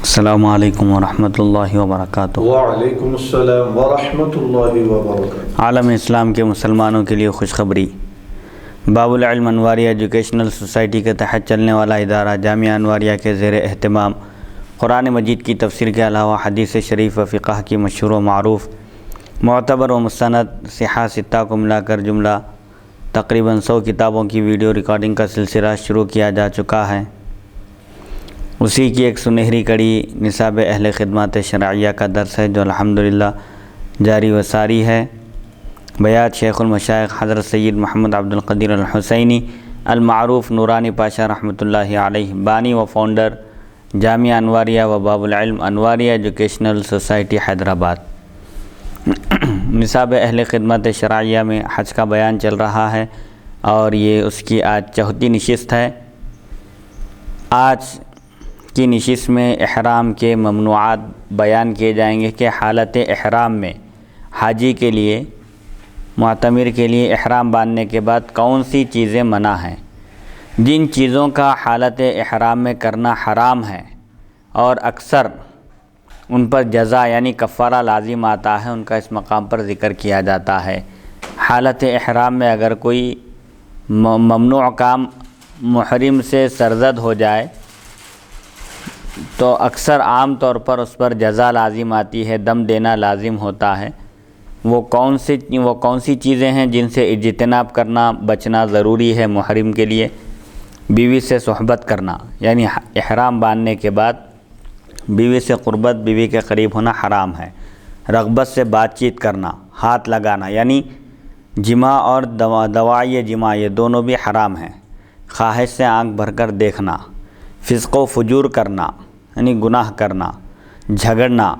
السلام علیکم ورحمۃ اللہ وبرکاتہ۔ وعلیکم السلام ورحمۃ اللہ وبرکاتہ۔ عالم اسلام کے مسلمانوں کے لیے خوشخبری۔ باب العلم انواریہ ایجوکیشنل سوسائٹی کے تحت چلنے والا ادارہ جامعہ انواریہ کے زیر اہتمام قرآن مجید کی تفسیر کے علاوہ حدیث شریف و فقہ کی مشہور و معروف معتبر و مستند صحاح ستہ کو ملا کر جملہ تقریباً 100 کتابوں کی ویڈیو ریکارڈنگ کا سلسلہ شروع کیا جا چکا ہے۔ اسی کی ایک سنہری کڑی نصاب اہل خدمات شرعیہ کا درس ہے جو الحمدللہ جاری و ساری ہے۔ بیات شیخ المشائخ حضرت سید محمد عبد القدیر الحسینی المعروف نورانی پاشا رحمۃ اللہ علیہ، بانی و فاؤنڈر جامعہ انواریہ و باب العلم انواریہ ایجوکیشنل سوسائٹی حیدرآباد۔ نصاب اہل خدمت شرعیہ میں حج کا بیان چل رہا ہے اور یہ اس کی آج 4 نشست ہے۔ آج کی نشست میں احرام کے ممنوعات بیان کیے جائیں گے کہ حالت احرام میں حاجی کے لیے، معتمر کے لیے احرام باندھنے کے بعد کون سی چیزیں منع ہیں، جن چیزوں کا حالت احرام میں کرنا حرام ہے اور اکثر ان پر جزا یعنی کفارہ لازم آتا ہے، ان کا اس مقام پر ذکر کیا جاتا ہے۔ حالت احرام میں اگر کوئی ممنوع کام محرم سے سرزد ہو جائے تو اکثر عام طور پر اس پر جزا لازم آتی ہے، دم دینا لازم ہوتا ہے۔ وہ کون سی چیزیں ہیں جن سے اجتناب کرنا، بچنا ضروری ہے محرم کے لیے؟ بیوی سے صحبت کرنا، یعنی احرام باندھنے کے بعد بیوی سے قربت، بیوی کے قریب ہونا حرام ہے۔ رغبت سے بات چیت کرنا، ہاتھ لگانا، یعنی جماع اور دواعی جماع یہ دونوں بھی حرام ہیں۔ خواہش سے آنکھ بھر کر دیکھنا، فسق و فجور کرنا یعنی گناہ کرنا، جھگڑنا،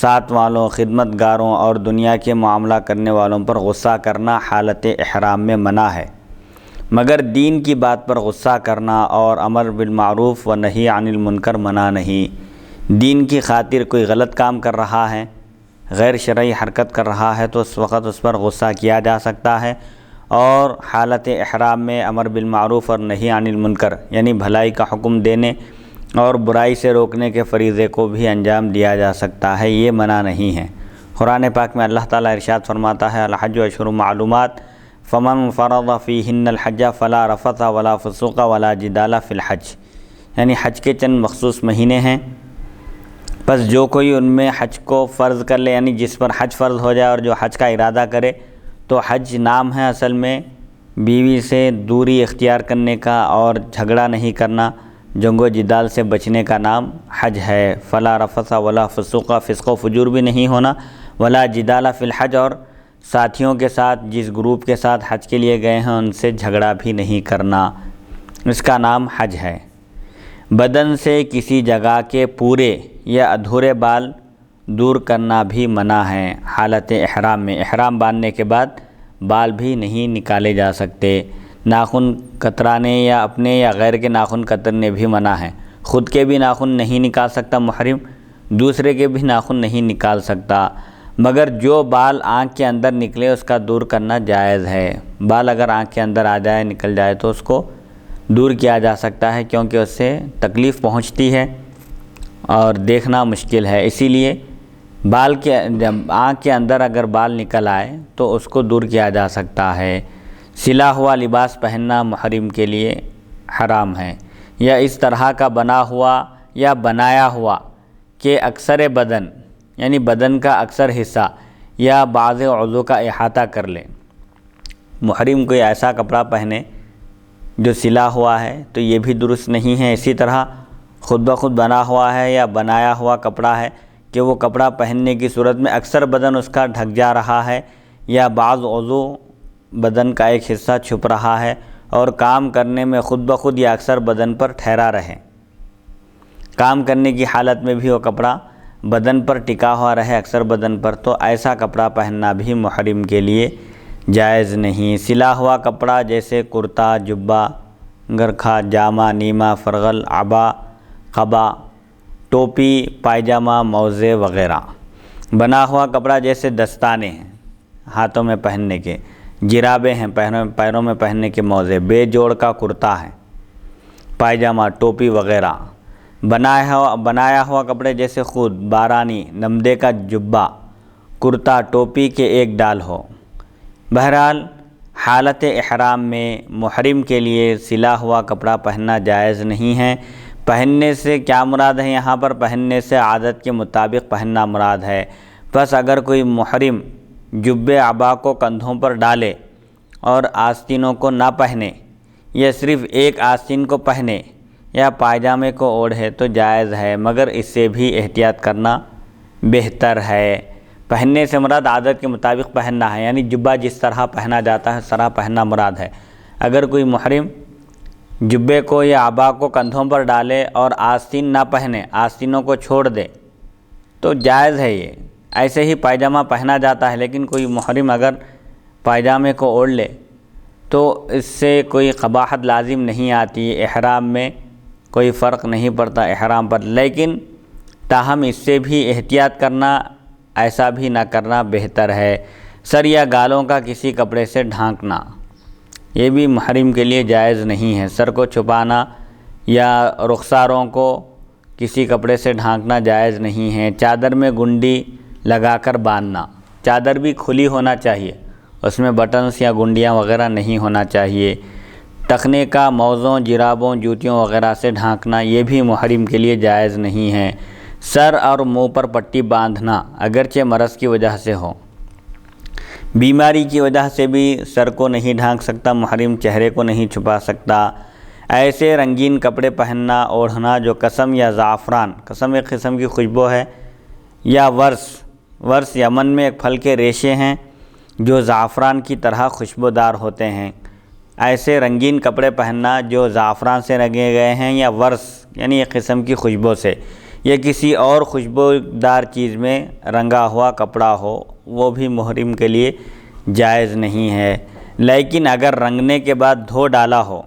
ساتھ والوں، خدمت گاروں اور دنیا کے معاملہ کرنے والوں پر غصہ کرنا حالت احرام میں منع ہے، مگر دین کی بات پر غصہ کرنا اور امر بالمعروف و نہی عن المنکر منع نہیں۔ دین کی خاطر کوئی غلط کام کر رہا ہے، غیر شرعی حرکت کر رہا ہے تو اس وقت اس پر غصہ کیا جا سکتا ہے، اور حالت احرام میں امر بالمعروف اور نہی عن المنکر یعنی بھلائی کا حکم دینے اور برائی سے روکنے کے فریضے کو بھی انجام دیا جا سکتا ہے، یہ منع نہیں ہے۔ قرآن پاک میں اللہ تعالیٰ ارشاد فرماتا ہے الحج اشہر معلومات فمن فرض فیہن الحج فلا رفث ولا فسوق ولا جدال فی الحج، یعنی حج کے چند مخصوص مہینے ہیں، بس جو کوئی ان میں حج کو فرض کر لے، یعنی جس پر حج فرض ہو جائے اور جو حج کا ارادہ کرے، تو حج نام ہے اصل میں بیوی سے دوری اختیار کرنے کا اور جھگڑا نہیں کرنا، جنگ و جدال سے بچنے کا نام حج ہے۔ فلا رفث ولا فسوق، فسق و فجور بھی نہیں ہونا، ولا جدال فی الحج، اور ساتھیوں کے ساتھ جس گروپ کے ساتھ حج کے لیے گئے ہیں ان سے جھگڑا بھی نہیں کرنا، اس کا نام حج ہے۔ بدن سے کسی جگہ کے پورے یا ادھورے بال دور کرنا بھی منع ہے حالت احرام میں۔ احرام باندھنے کے بعد بال بھی نہیں نکالے جا سکتے۔ ناخن کترانے یا اپنے یا غیر کے ناخن کترنے بھی منع ہیں۔ خود کے بھی ناخن نہیں نکال سکتا محرم، دوسرے کے بھی ناخن نہیں نکال سکتا، مگر جو بال آنکھ کے اندر نکلے اس کا دور کرنا جائز ہے۔ بال اگر آنکھ کے اندر آ جائے، نکل جائے تو اس کو دور کیا جا سکتا ہے، کیونکہ اس سے تکلیف پہنچتی ہے اور دیکھنا مشکل ہے، اسی لیے آنکھ کے اندر اگر بال نکل آئے تو اس کو دور کیا جا سکتا ہے۔ سلا ہوا لباس پہننا محرم کے لیے حرام ہے، یا اس طرح کا بنا ہوا یا بنایا ہوا کہ اکثر بدن یعنی بدن کا اکثر حصہ یا بعض عضو کا احاطہ کر لے۔ محرم کوئی ایسا کپڑا پہنے جو سلا ہوا ہے تو یہ بھی درست نہیں ہے۔ اسی طرح خود بخود بنا ہوا ہے یا بنایا ہوا کپڑا ہے کہ وہ کپڑا پہننے کی صورت میں اکثر بدن اس کا ڈھک جا رہا ہے یا بعض عضو بدن کا ایک حصہ چھپ رہا ہے اور کام کرنے میں خود بخود یا اکثر بدن پر ٹھہرا رہے، کام کرنے کی حالت میں بھی وہ کپڑا بدن پر ٹکا ہوا رہے اکثر بدن پر، تو ایسا کپڑا پہننا بھی محرم کے لیے جائز نہیں۔ سلا ہوا کپڑا جیسے کرتا، جبہ، گرکھا، جامہ، نیمہ، فرغل، عبا، قبا، ٹوپی، پائجامہ، موزے وغیرہ۔ بنا ہوا کپڑا جیسے دستانے ہیں ہاتھوں میں پہننے کے، جرابیں ہیں پیروں میں پہننے کے موزے، بے جوڑ کا کرتا ہے، پائجامہ، ٹوپی وغیرہ۔ بنایا ہوا کپڑے جیسے خود بارانی نمدے کا جبہ کرتا ٹوپی کے ایک ڈال ہو۔ بہرحال حالت احرام میں محرم کے لیے سلا ہوا کپڑا پہننا جائز نہیں ہے۔ پہننے سے کیا مراد ہے؟ یہاں پر پہننے سے عادت کے مطابق پہننا مراد ہے۔ بس اگر کوئی محرم جبے عبا کو کندھوں پر ڈالے اور آستینوں کو نہ پہنے یا صرف ایک آستین کو پہنے یا پائجامے کو اوڑھے تو جائز ہے، مگر اس سے بھی احتیاط کرنا بہتر ہے۔ پہننے سے مراد عادت کے مطابق پہننا ہے، یعنی جبہ جس طرح پہنا جاتا ہے اس طرح پہننا مراد ہے۔ اگر کوئی محرم جبے کو یا عبا کو کندھوں پر ڈالے اور آستین نہ پہنے، آستینوں کو چھوڑ دے تو جائز ہے یہ۔ ایسے ہی پائجامہ پہنا جاتا ہے، لیکن کوئی محرم اگر پائجامے کو اوڑھ لے تو اس سے کوئی قباحت لازم نہیں آتی، احرام میں کوئی فرق نہیں پڑتا احرام پر، لیکن تاہم اس سے بھی احتیاط کرنا، ایسا بھی نہ کرنا بہتر ہے۔ سر یا گالوں کا کسی کپڑے سے ڈھانکنا یہ بھی محرم کے لیے جائز نہیں ہے۔ سر کو چھپانا یا رخساروں کو کسی کپڑے سے ڈھانکنا جائز نہیں ہے۔ چادر میں گنڈی لگا کر باندھنا، چادر بھی کھلی ہونا چاہیے، اس میں بٹنز یا گنڈیاں وغیرہ نہیں ہونا چاہیے۔ ٹخنے کا موزوں، جرابوں، جوتیوں وغیرہ سے ڈھانکنا یہ بھی محرم کے لیے جائز نہیں ہے۔ سر اور منہ پر پٹی باندھنا اگرچہ مرض کی وجہ سے ہو، بیماری کی وجہ سے بھی سر کو نہیں ڈھانک سکتا محرم، چہرے کو نہیں چھپا سکتا۔ ایسے رنگین کپڑے پہننا اوڑھنا جو قسم یا زعفران، قسم ایک قسم کی خوشبو ہے، یا ورس یمن میں ایک پھل کے ریشے ہیں جو زعفران کی طرح خوشبودار ہوتے ہیں۔ ایسے رنگین کپڑے پہننا جو زعفران سے رنگے گئے ہیں یا ورس یعنی ایک قسم کی خوشبو سے یا کسی اور خوشبودار چیز میں رنگا ہوا کپڑا ہو، وہ بھی محرم کے لیے جائز نہیں ہے۔ لیکن اگر رنگنے کے بعد دھو ڈالا ہو،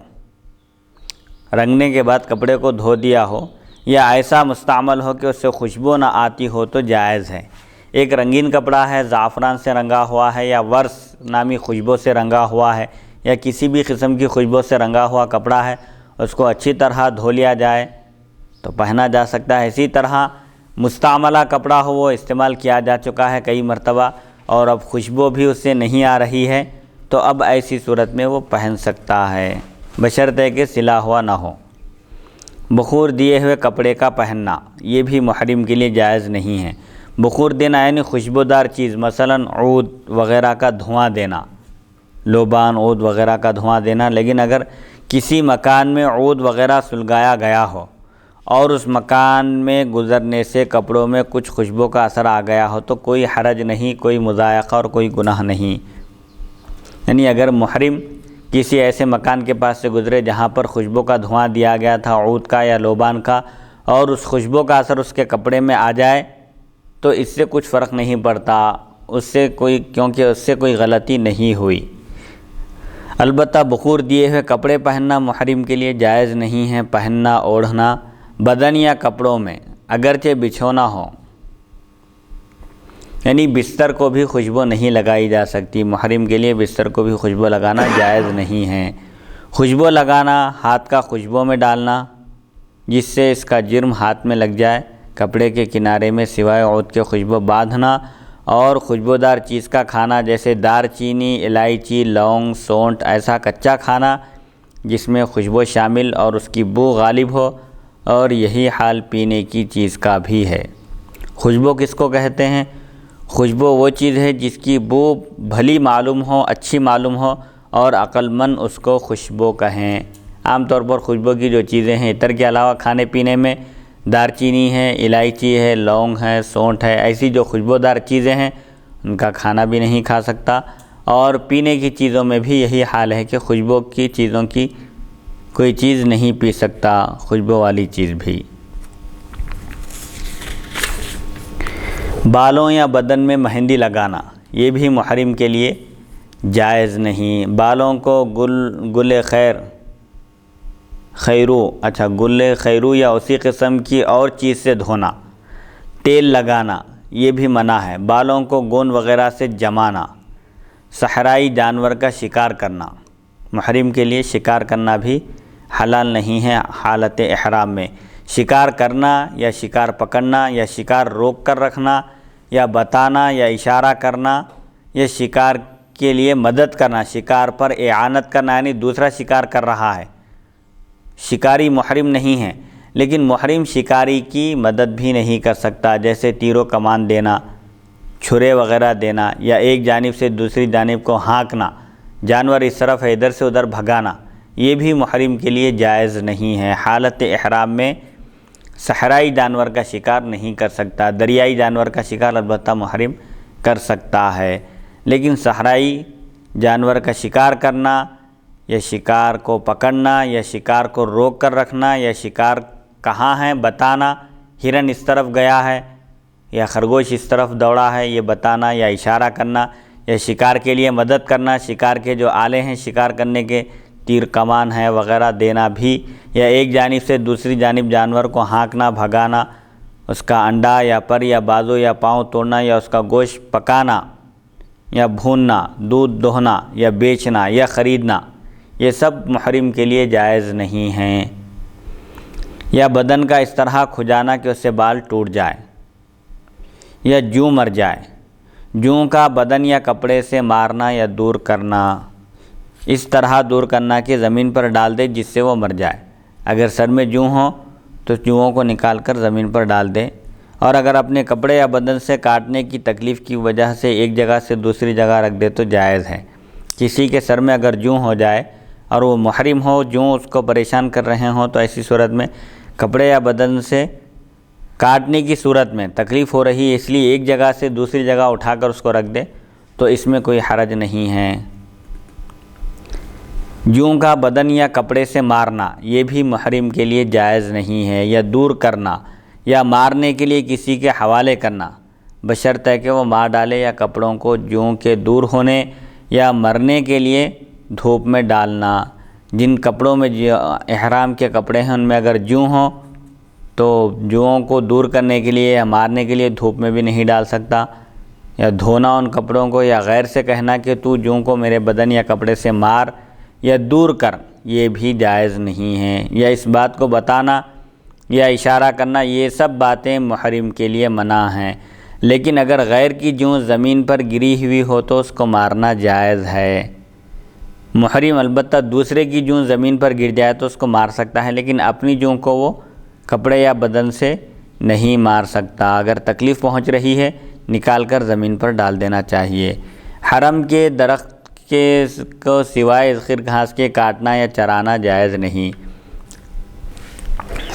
رنگنے کے بعد کپڑے کو دھو دیا ہو یا ایسا مستعمل ہو کہ اس سے خوشبو نہ آتی ہو تو جائز ہے۔ ایک رنگین کپڑا ہے، زعفران سے رنگا ہوا ہے یا ورس نامی خوشبو سے رنگا ہوا ہے یا کسی بھی قسم کی خوشبو سے رنگا ہوا کپڑا ہے، اس کو اچھی طرح دھو لیا جائے تو پہنا جا سکتا ہے۔ اسی طرح مستعملہ کپڑا ہو، وہ استعمال کیا جا چکا ہے کئی مرتبہ اور اب خوشبو بھی اس سے نہیں آ رہی ہے تو اب ایسی صورت میں وہ پہن سکتا ہے، بشرطے کہ سلا ہوا نہ ہو۔ بخور دیے ہوئے کپڑے کا پہننا یہ بھی محرم کے لیے جائز نہیں ہے۔ بخور دینا یعنی خوشبودار چیز، مثلا عود وغیرہ کا دھواں دینا، لوبان عود وغیرہ کا دھواں دینا۔ لیکن اگر کسی مکان میں عود وغیرہ سلگایا گیا ہو اور اس مکان میں گزرنے سے کپڑوں میں کچھ خوشبو کا اثر آ گیا ہو تو کوئی حرج نہیں، کوئی مضائقہ اور کوئی گناہ نہیں۔ یعنی اگر محرم کسی ایسے مکان کے پاس سے گزرے جہاں پر خوشبو کا دھواں دیا گیا تھا عود کا یا لوبان کا، اور اس خوشبو کا اثر اس کے کپڑے میں آ جائے تو اس سے کچھ فرق نہیں پڑتا، کیونکہ اس سے کوئی غلطی نہیں ہوئی۔ البتہ بخور دیے ہوئے کپڑے پہننا محرم کے لیے جائز نہیں ہے۔ پہننا اوڑھنا بدن یا کپڑوں میں اگرچہ بچھونا ہو، یعنی بستر کو بھی خوشبو نہیں لگائی جا سکتی، محرم کے لیے بستر کو بھی خوشبو لگانا جائز نہیں ہے۔ خوشبو لگانا، ہاتھ کا خوشبو میں ڈالنا جس سے اس کا جرم ہاتھ میں لگ جائے، کپڑے کے کنارے میں سوائے عود کے خوشبو باندھنا، اور خوشبودار چیز کا کھانا جیسے دار چینی، الائچی، لونگ، سونٹ، ایسا کچا کھانا جس میں خوشبو شامل اور اس کی بو غالب ہو، اور یہی حال پینے کی چیز کا بھی ہے۔ خوشبو کس کو کہتے ہیں؟ خوشبو وہ چیز ہے جس کی بو بھلی معلوم ہو، اچھی معلوم ہو اور عقل مند اس کو خوشبو کہیں۔ عام طور پر خوشبو کی جو چیزیں ہیں عطر کے علاوہ کھانے پینے میں دار چینی ہے، الائچی ہے، لونگ ہے، سونٹ ہے، ایسی جو خوشبودار چیزیں ہیں ان کا کھانا بھی نہیں کھا سکتا، اور پینے کی چیزوں میں بھی یہی حال ہے کہ خوشبو کی چیزوں کی کوئی چیز نہیں پی سکتا، خوشبو والی چیز بھی۔ بالوں یا بدن میں مہندی لگانا یہ بھی محرم کے لیے جائز نہیں۔ بالوں کو گل خیرو یا اسی قسم کی اور چیز سے دھونا، تیل لگانا یہ بھی منع ہے۔ بالوں کو گون وغیرہ سے جمانا، صحرائی جانور کا شکار کرنا، محرم کے لیے شکار کرنا بھی حلال نہیں ہے حالت احرام میں۔ شکار کرنا یا شکار پکڑنا یا شکار روک کر رکھنا یا بتانا یا اشارہ کرنا یا شکار کے لیے مدد کرنا، شکار پر اعانت کرنا، یعنی دوسرا شکار کر رہا ہے، شکاری محرم نہیں ہے، لیکن محرم شکاری کی مدد بھی نہیں کر سکتا، جیسے تیر و کمان دینا، چھرے وغیرہ دینا، یا ایک جانب سے دوسری جانب کو ہانکنا، جانور اس طرف ہے ادھر سے ادھر بھگانا، یہ بھی محرم کے لیے جائز نہیں ہے۔ حالت احرام میں صحرائی جانور کا شکار نہیں کر سکتا، دریائی جانور کا شکار البتہ محرم کر سکتا ہے، لیکن صحرائی جانور کا شکار کرنا یا شکار کو پکڑنا یا شکار کو روک کر رکھنا یا شکار کہاں ہے بتانا، ہرن اس طرف گیا ہے یا خرگوش اس طرف دوڑا ہے یہ بتانا یا اشارہ کرنا، یا شکار کے لیے مدد کرنا، شکار کے جو آلے ہیں شکار کرنے کے، تیر کمان ہے وغیرہ دینا بھی، یا ایک جانب سے دوسری جانب جانور کو ہانکنا بھگانا، اس کا انڈا یا پر یا بازو یا پاؤں توڑنا یا اس کا گوشت پکانا یا بھوننا، دودھ دوہنا یا بیچنا یا خریدنا، یہ سب محرم کے لیے جائز نہیں ہیں۔ یا بدن کا اس طرح کھجانا کہ اس سے بال ٹوٹ جائے یا جوں مر جائے، جوں کا بدن یا کپڑے سے مارنا یا دور کرنا، اس طرح دور کرنا کہ زمین پر ڈال دے جس سے وہ مر جائے، اگر سر میں جوں ہو تو جوؤں کو نکال کر زمین پر ڈال دے، اور اگر اپنے کپڑے یا بدن سے کاٹنے کی تکلیف کی وجہ سے ایک جگہ سے دوسری جگہ رکھ دے تو جائز ہے۔ کسی کے سر میں اگر جوں ہو جائے اور وہ محرم ہو، جوں اس کو پریشان کر رہے ہوں، تو ایسی صورت میں کپڑے یا بدن سے کاٹنے کی صورت میں تکلیف ہو رہی ہے اس لیے ایک جگہ سے دوسری جگہ اٹھا کر اس کو رکھ دے تو اس میں کوئی حرج نہیں ہے۔ جوں کا بدن یا کپڑے سے مارنا یہ بھی محرم کے لیے جائز نہیں ہے، یا دور کرنا یا مارنے کے لیے کسی کے حوالے کرنا، بشرطہ کہ وہ مار ڈالے، یا کپڑوں کو جوں کے دور ہونے یا مرنے کے لیے دھوپ میں ڈالنا، جن کپڑوں میں احرام کے کپڑے ہیں ان میں اگر جوں ہوں تو جوؤں کو دور کرنے کے لیے یا مارنے کے لیے دھوپ میں بھی نہیں ڈال سکتا، یا دھونا ان کپڑوں کو، یا غیر سے کہنا کہ تو جوں کو میرے بدن یا کپڑے سے مار یا دور کر، یہ بھی جائز نہیں ہے، یا اس بات کو بتانا یا اشارہ کرنا، یہ سب باتیں محرم کے لیے منع ہیں، لیکن اگر غیر کی جوں زمین پر گری ہوئی ہو تو اس کو مارنا جائز ہے۔ محرم البتہ دوسرے کی جوں زمین پر گر جائے تو اس کو مار سکتا ہے، لیکن اپنی جوں کو وہ کپڑے یا بدن سے نہیں مار سکتا، اگر تکلیف پہنچ رہی ہے نکال کر زمین پر ڈال دینا چاہیے۔ حرم کے درخت کو سوائے ذخیر گھاس کے کاٹنا یا چرانا جائز نہیں۔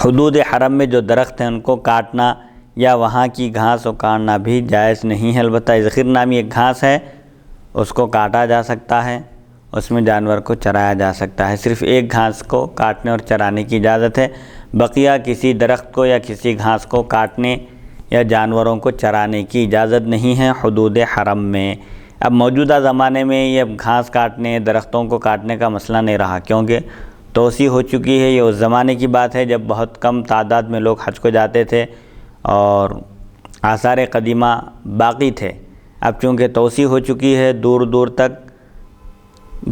حدود حرم میں جو درخت ہیں ان کو کاٹنا یا وہاں کی گھاس اکاڑنا بھی جائز نہیں ہے، البتہ ذخیر نامی ایک گھاس ہے اس کو کاٹا جا سکتا ہے، اس میں جانور کو چرایا جا سکتا ہے، صرف ایک گھاس کو کاٹنے اور چرانے کی اجازت ہے، بقیہ کسی درخت کو یا کسی گھاس کو کاٹنے یا جانوروں کو چرانے کی اجازت نہیں ہے حدود حرم میں۔ اب موجودہ زمانے میں یہ گھاس کاٹنے، درختوں کو کاٹنے کا مسئلہ نہیں رہا، کیونکہ توسیع ہو چکی ہے، یہ اس زمانے کی بات ہے جب بہت کم تعداد میں لوگ حج کو جاتے تھے اور آثار قدیمہ باقی تھے، اب چونکہ توسیع ہو چکی ہے دور دور تک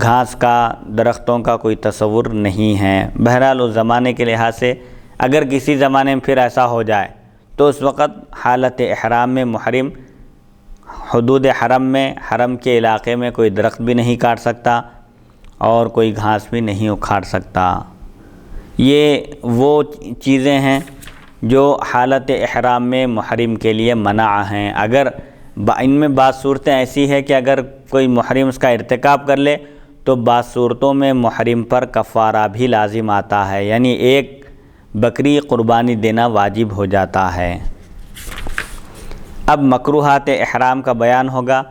گھاس کا، درختوں کا کوئی تصور نہیں ہے۔ بہرحال اس زمانے کے لحاظ سے اگر کسی زمانے میں پھر ایسا ہو جائے تو اس وقت حالت احرام میں محرم حدود حرم میں، حرم کے علاقے میں کوئی درخت بھی نہیں کاٹ سکتا اور کوئی گھاس بھی نہیں اکھاڑ سکتا۔ یہ وہ چیزیں ہیں جو حالت احرام میں محرم کے لیے منع ہیں۔ اگر ان میں بعض صورتیں ایسی ہے کہ اگر کوئی محرم اس کا ارتکاب کر لے تو بعض صورتوں میں محرم پر کفارہ بھی لازم آتا ہے، یعنی ایک بکری قربانی دینا واجب ہو جاتا ہے۔ اب مکروہات احرام کا بیان ہوگا۔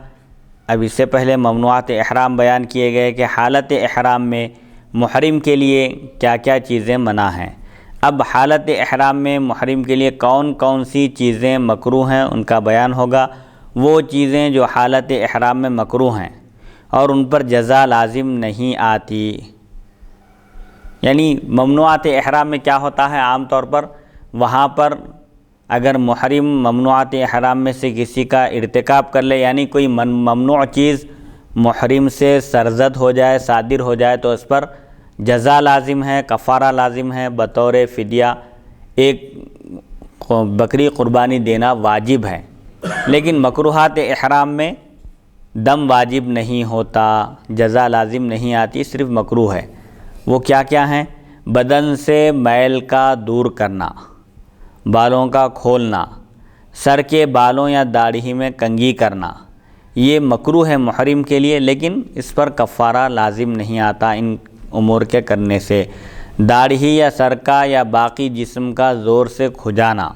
اب اس سے پہلے ممنوعات احرام بیان کیے گئے کہ حالت احرام میں محرم کے لیے کیا کیا چیزیں منع ہیں۔ اب حالت احرام میں محرم کے لیے کون کون سی چیزیں مکروہ ہیں ان کا بیان ہوگا۔ وہ چیزیں جو حالت احرام میں مکروہ ہیں اور ان پر جزا لازم نہیں آتی، یعنی ممنوعات احرام میں کیا ہوتا ہے، عام طور پر وہاں پر اگر محرم ممنوعات احرام میں سے کسی کا ارتکاب کر لے، یعنی کوئی ممنوع چیز محرم سے سرزد ہو جائے، صادر ہو جائے، تو اس پر جزا لازم ہے، کفارہ لازم ہے بطور فدیہ ایک بکری قربانی دینا واجب ہے، لیکن مکروہات احرام میں دم واجب نہیں ہوتا، جزا لازم نہیں آتی، صرف مکروہ ہے۔ وہ کیا کیا ہیں؟ بدن سے میل کا دور کرنا، بالوں کا کھولنا، سر کے بالوں یا داڑھی میں کنگھی کرنا، یہ مکروہ ہے محرم کے لیے، لیکن اس پر کفارہ لازم نہیں آتا ان امور کے کرنے سے۔ داڑھی یا سر کا یا باقی جسم کا زور سے کھجانا،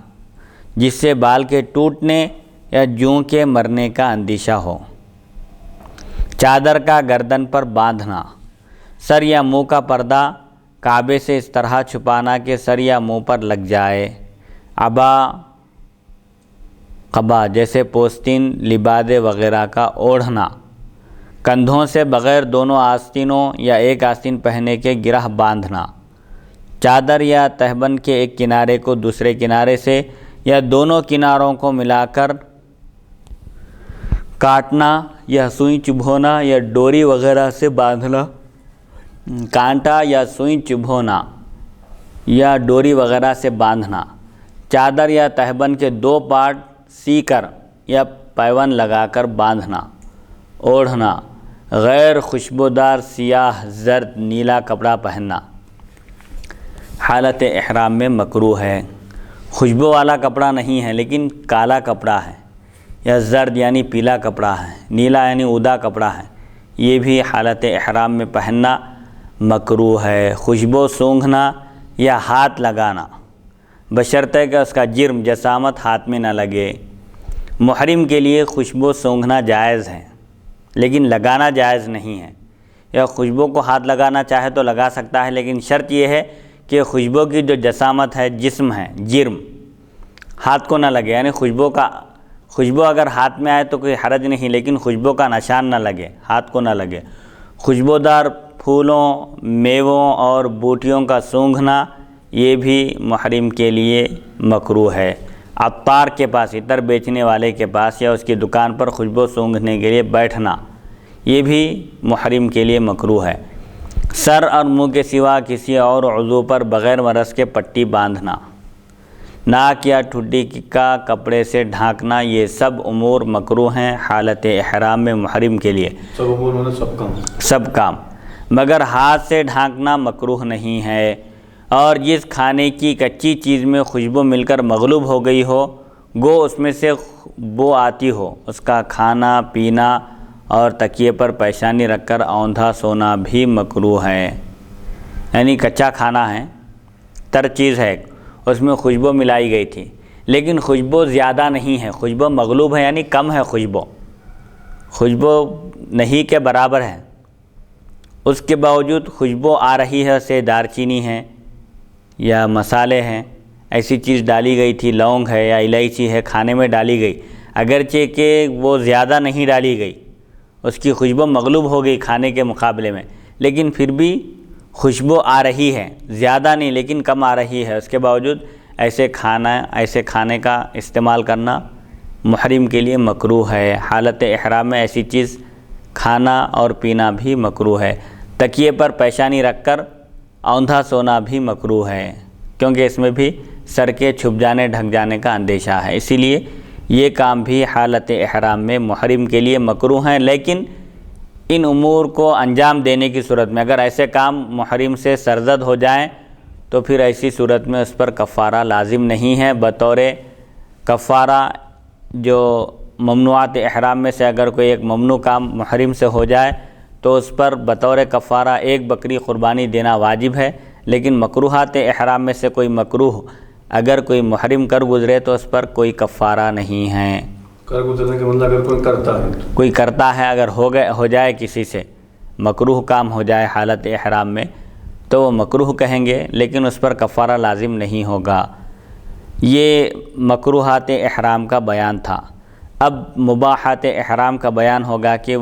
جس سے بال کے ٹوٹنے یا جوں کے مرنے کا اندیشہ ہو۔ چادر کا گردن پر باندھنا، سر یا منہ کا پردہ کعبے سے اس طرح چھپانا کہ سر یا منہ پر لگ جائے۔ عبا قبا جیسے پوستین، لبادے وغیرہ کا اوڑھنا۔ کندھوں سے بغیر دونوں آستینوں یا ایک آستین پہنے کے گرہ باندھنا۔ چادر یا تہبند کے ایک کنارے کو دوسرے کنارے سے یا دونوں کناروں کو ملا کر کاٹنا یا سوئی چبھونا یا ڈوری وغیرہ سے باندھنا۔ کانٹا یا سوئی چبھونا یا ڈوری وغیرہ سے باندھنا۔ چادر یا تہبند کے 2 پارٹ سی کر یا پیون لگا کر باندھنا۔ اوڑھنا، غیر خوشبودار سیاہ، زرد، نیلا کپڑا پہننا حالت احرام میں مکروہ ہے۔ خوشبو والا کپڑا نہیں ہے لیکن کالا کپڑا ہے، یا زرد یعنی پیلا کپڑا ہے، نیلا یعنی اودہ کپڑا ہے، یہ بھی حالت احرام میں پہننا مکروہ ہے۔ خوشبو سونگھنا یا ہاتھ لگانا، بشرطے کہ اس کا جرم جسامت ہاتھ میں نہ لگے۔ محرم کے لیے خوشبو سونگھنا جائز ہے لیکن لگانا جائز نہیں ہے، یا خوشبو کو ہاتھ لگانا چاہے تو لگا سکتا ہے، لیکن شرط یہ ہے کہ خوشبو کی جو جسامت ہے، جسم ہے، جرم ہاتھ کو نہ لگے، یعنی خوشبو اگر ہاتھ میں آئے تو کوئی حرج نہیں، لیکن خوشبو کا نشان نہ لگے، ہاتھ کو نہ لگے۔ خوشبودار پھولوں، میووں اور بوٹیوں کا سونگھنا یہ بھی محرم کے لیے مکروہ ہے۔ عطار کے پاس، عطر بیچنے والے کے پاس یا اس کی دکان پر خوشبو سونگھنے کے لیے بیٹھنا یہ بھی محرم کے لیے مکروہ ہے۔ سر اور منہ کے سوا کسی اور عضو پر بغیر مرض کے پٹی باندھنا، ناک یا ٹھڈی کا کپڑے سے ڈھانکنا، یہ سب امور مکروہ ہیں حالت احرام میں محرم کے لیے۔ سب امور میں سب کام، مگر ہاتھ سے ڈھانکنا مکروہ نہیں ہے۔ اور جس کھانے کی کچی چیز میں خوشبو مل کر مغلوب ہو گئی ہو، گو اس میں سے بو آتی ہو، اس کا کھانا پینا اور تکیے پر پیشانی رکھ کر اوندھا سونا بھی مکروہ ہے۔ یعنی کچا کھانا ہے، تر چیز ہے، اس میں خوشبو ملائی گئی تھی، لیکن خوشبو زیادہ نہیں ہے، خوشبو مغلوب ہے یعنی کم ہے، خوشبو نہیں کے برابر ہے، اس کے باوجود خوشبو آ رہی ہے، سے دار چینی ہے یا مسالے ہیں، ایسی چیز ڈالی گئی تھی، لونگ ہے یا الائچی ہے، کھانے میں ڈالی گئی، اگرچہ کہ وہ زیادہ نہیں ڈالی گئی، اس کی خوشبو مغلوب ہو گئی کھانے کے مقابلے میں، لیکن پھر بھی خوشبو آ رہی ہے، زیادہ نہیں لیکن کم آ رہی ہے، اس کے باوجود ایسے کھانے کا استعمال کرنا محرم کے لیے مکروہ ہے۔ حالت احرام میں ایسی چیز کھانا اور پینا بھی مکروہ ہے۔ تکیے پر پیشانی رکھ کر اوندھا سونا بھی مکروہ ہے، کیونکہ اس میں بھی سر کے چھپ جانے ڈھک جانے کا اندیشہ ہے، اسی لیے یہ کام بھی حالت احرام میں محرم کے لیے مکروہ ہیں۔ لیکن ان امور کو انجام دینے کی صورت میں اگر ایسے کام محرم سے سرزد ہو جائیں تو پھر ایسی صورت میں اس پر کفارہ لازم نہیں ہے۔ بطور کفارہ جو ممنوعات احرام میں سے اگر کوئی ایک ممنوع کام محرم سے ہو جائے تو اس پر بطور کفارہ 1 بکری قربانی دینا واجب ہے، لیکن مکروہات احرام میں سے کوئی مکروہ اگر کوئی محرم کر گزرے تو اس پر کوئی کفارہ نہیں ہے۔ کر گزرنے کے مطلب اگر کوئی کرتا ہے اگر ہو جائے کسی سے مکروہ کام ہو جائے حالت احرام میں تو وہ مکروہ کہیں گے، لیکن اس پر کفارہ لازم نہیں ہوگا۔ یہ مکروہات احرام کا بیان تھا۔ اب مباحات احرام کا بیان ہوگا کہ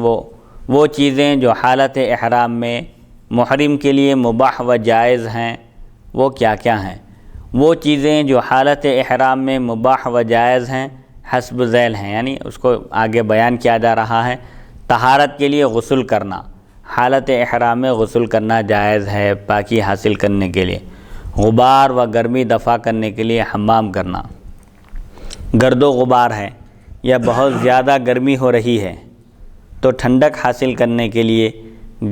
وہ چیزیں جو حالت احرام میں محرم کے لیے مباح و جائز ہیں وہ کیا کیا ہیں۔ وہ چیزیں جو حالت احرام میں مباح و جائز ہیں حسب ذیل ہیں، یعنی اس کو آگے بیان کیا جا رہا ہے۔ طہارت کے لیے غسل کرنا، حالت احرام میں غسل کرنا جائز ہے پاکی حاصل کرنے کے لیے۔ غبار و گرمی دفع کرنے کے لیے حمام کرنا۔ گرد و غبار ہے یا بہت زیادہ گرمی ہو رہی ہے تو ٹھنڈک حاصل کرنے کے لیے،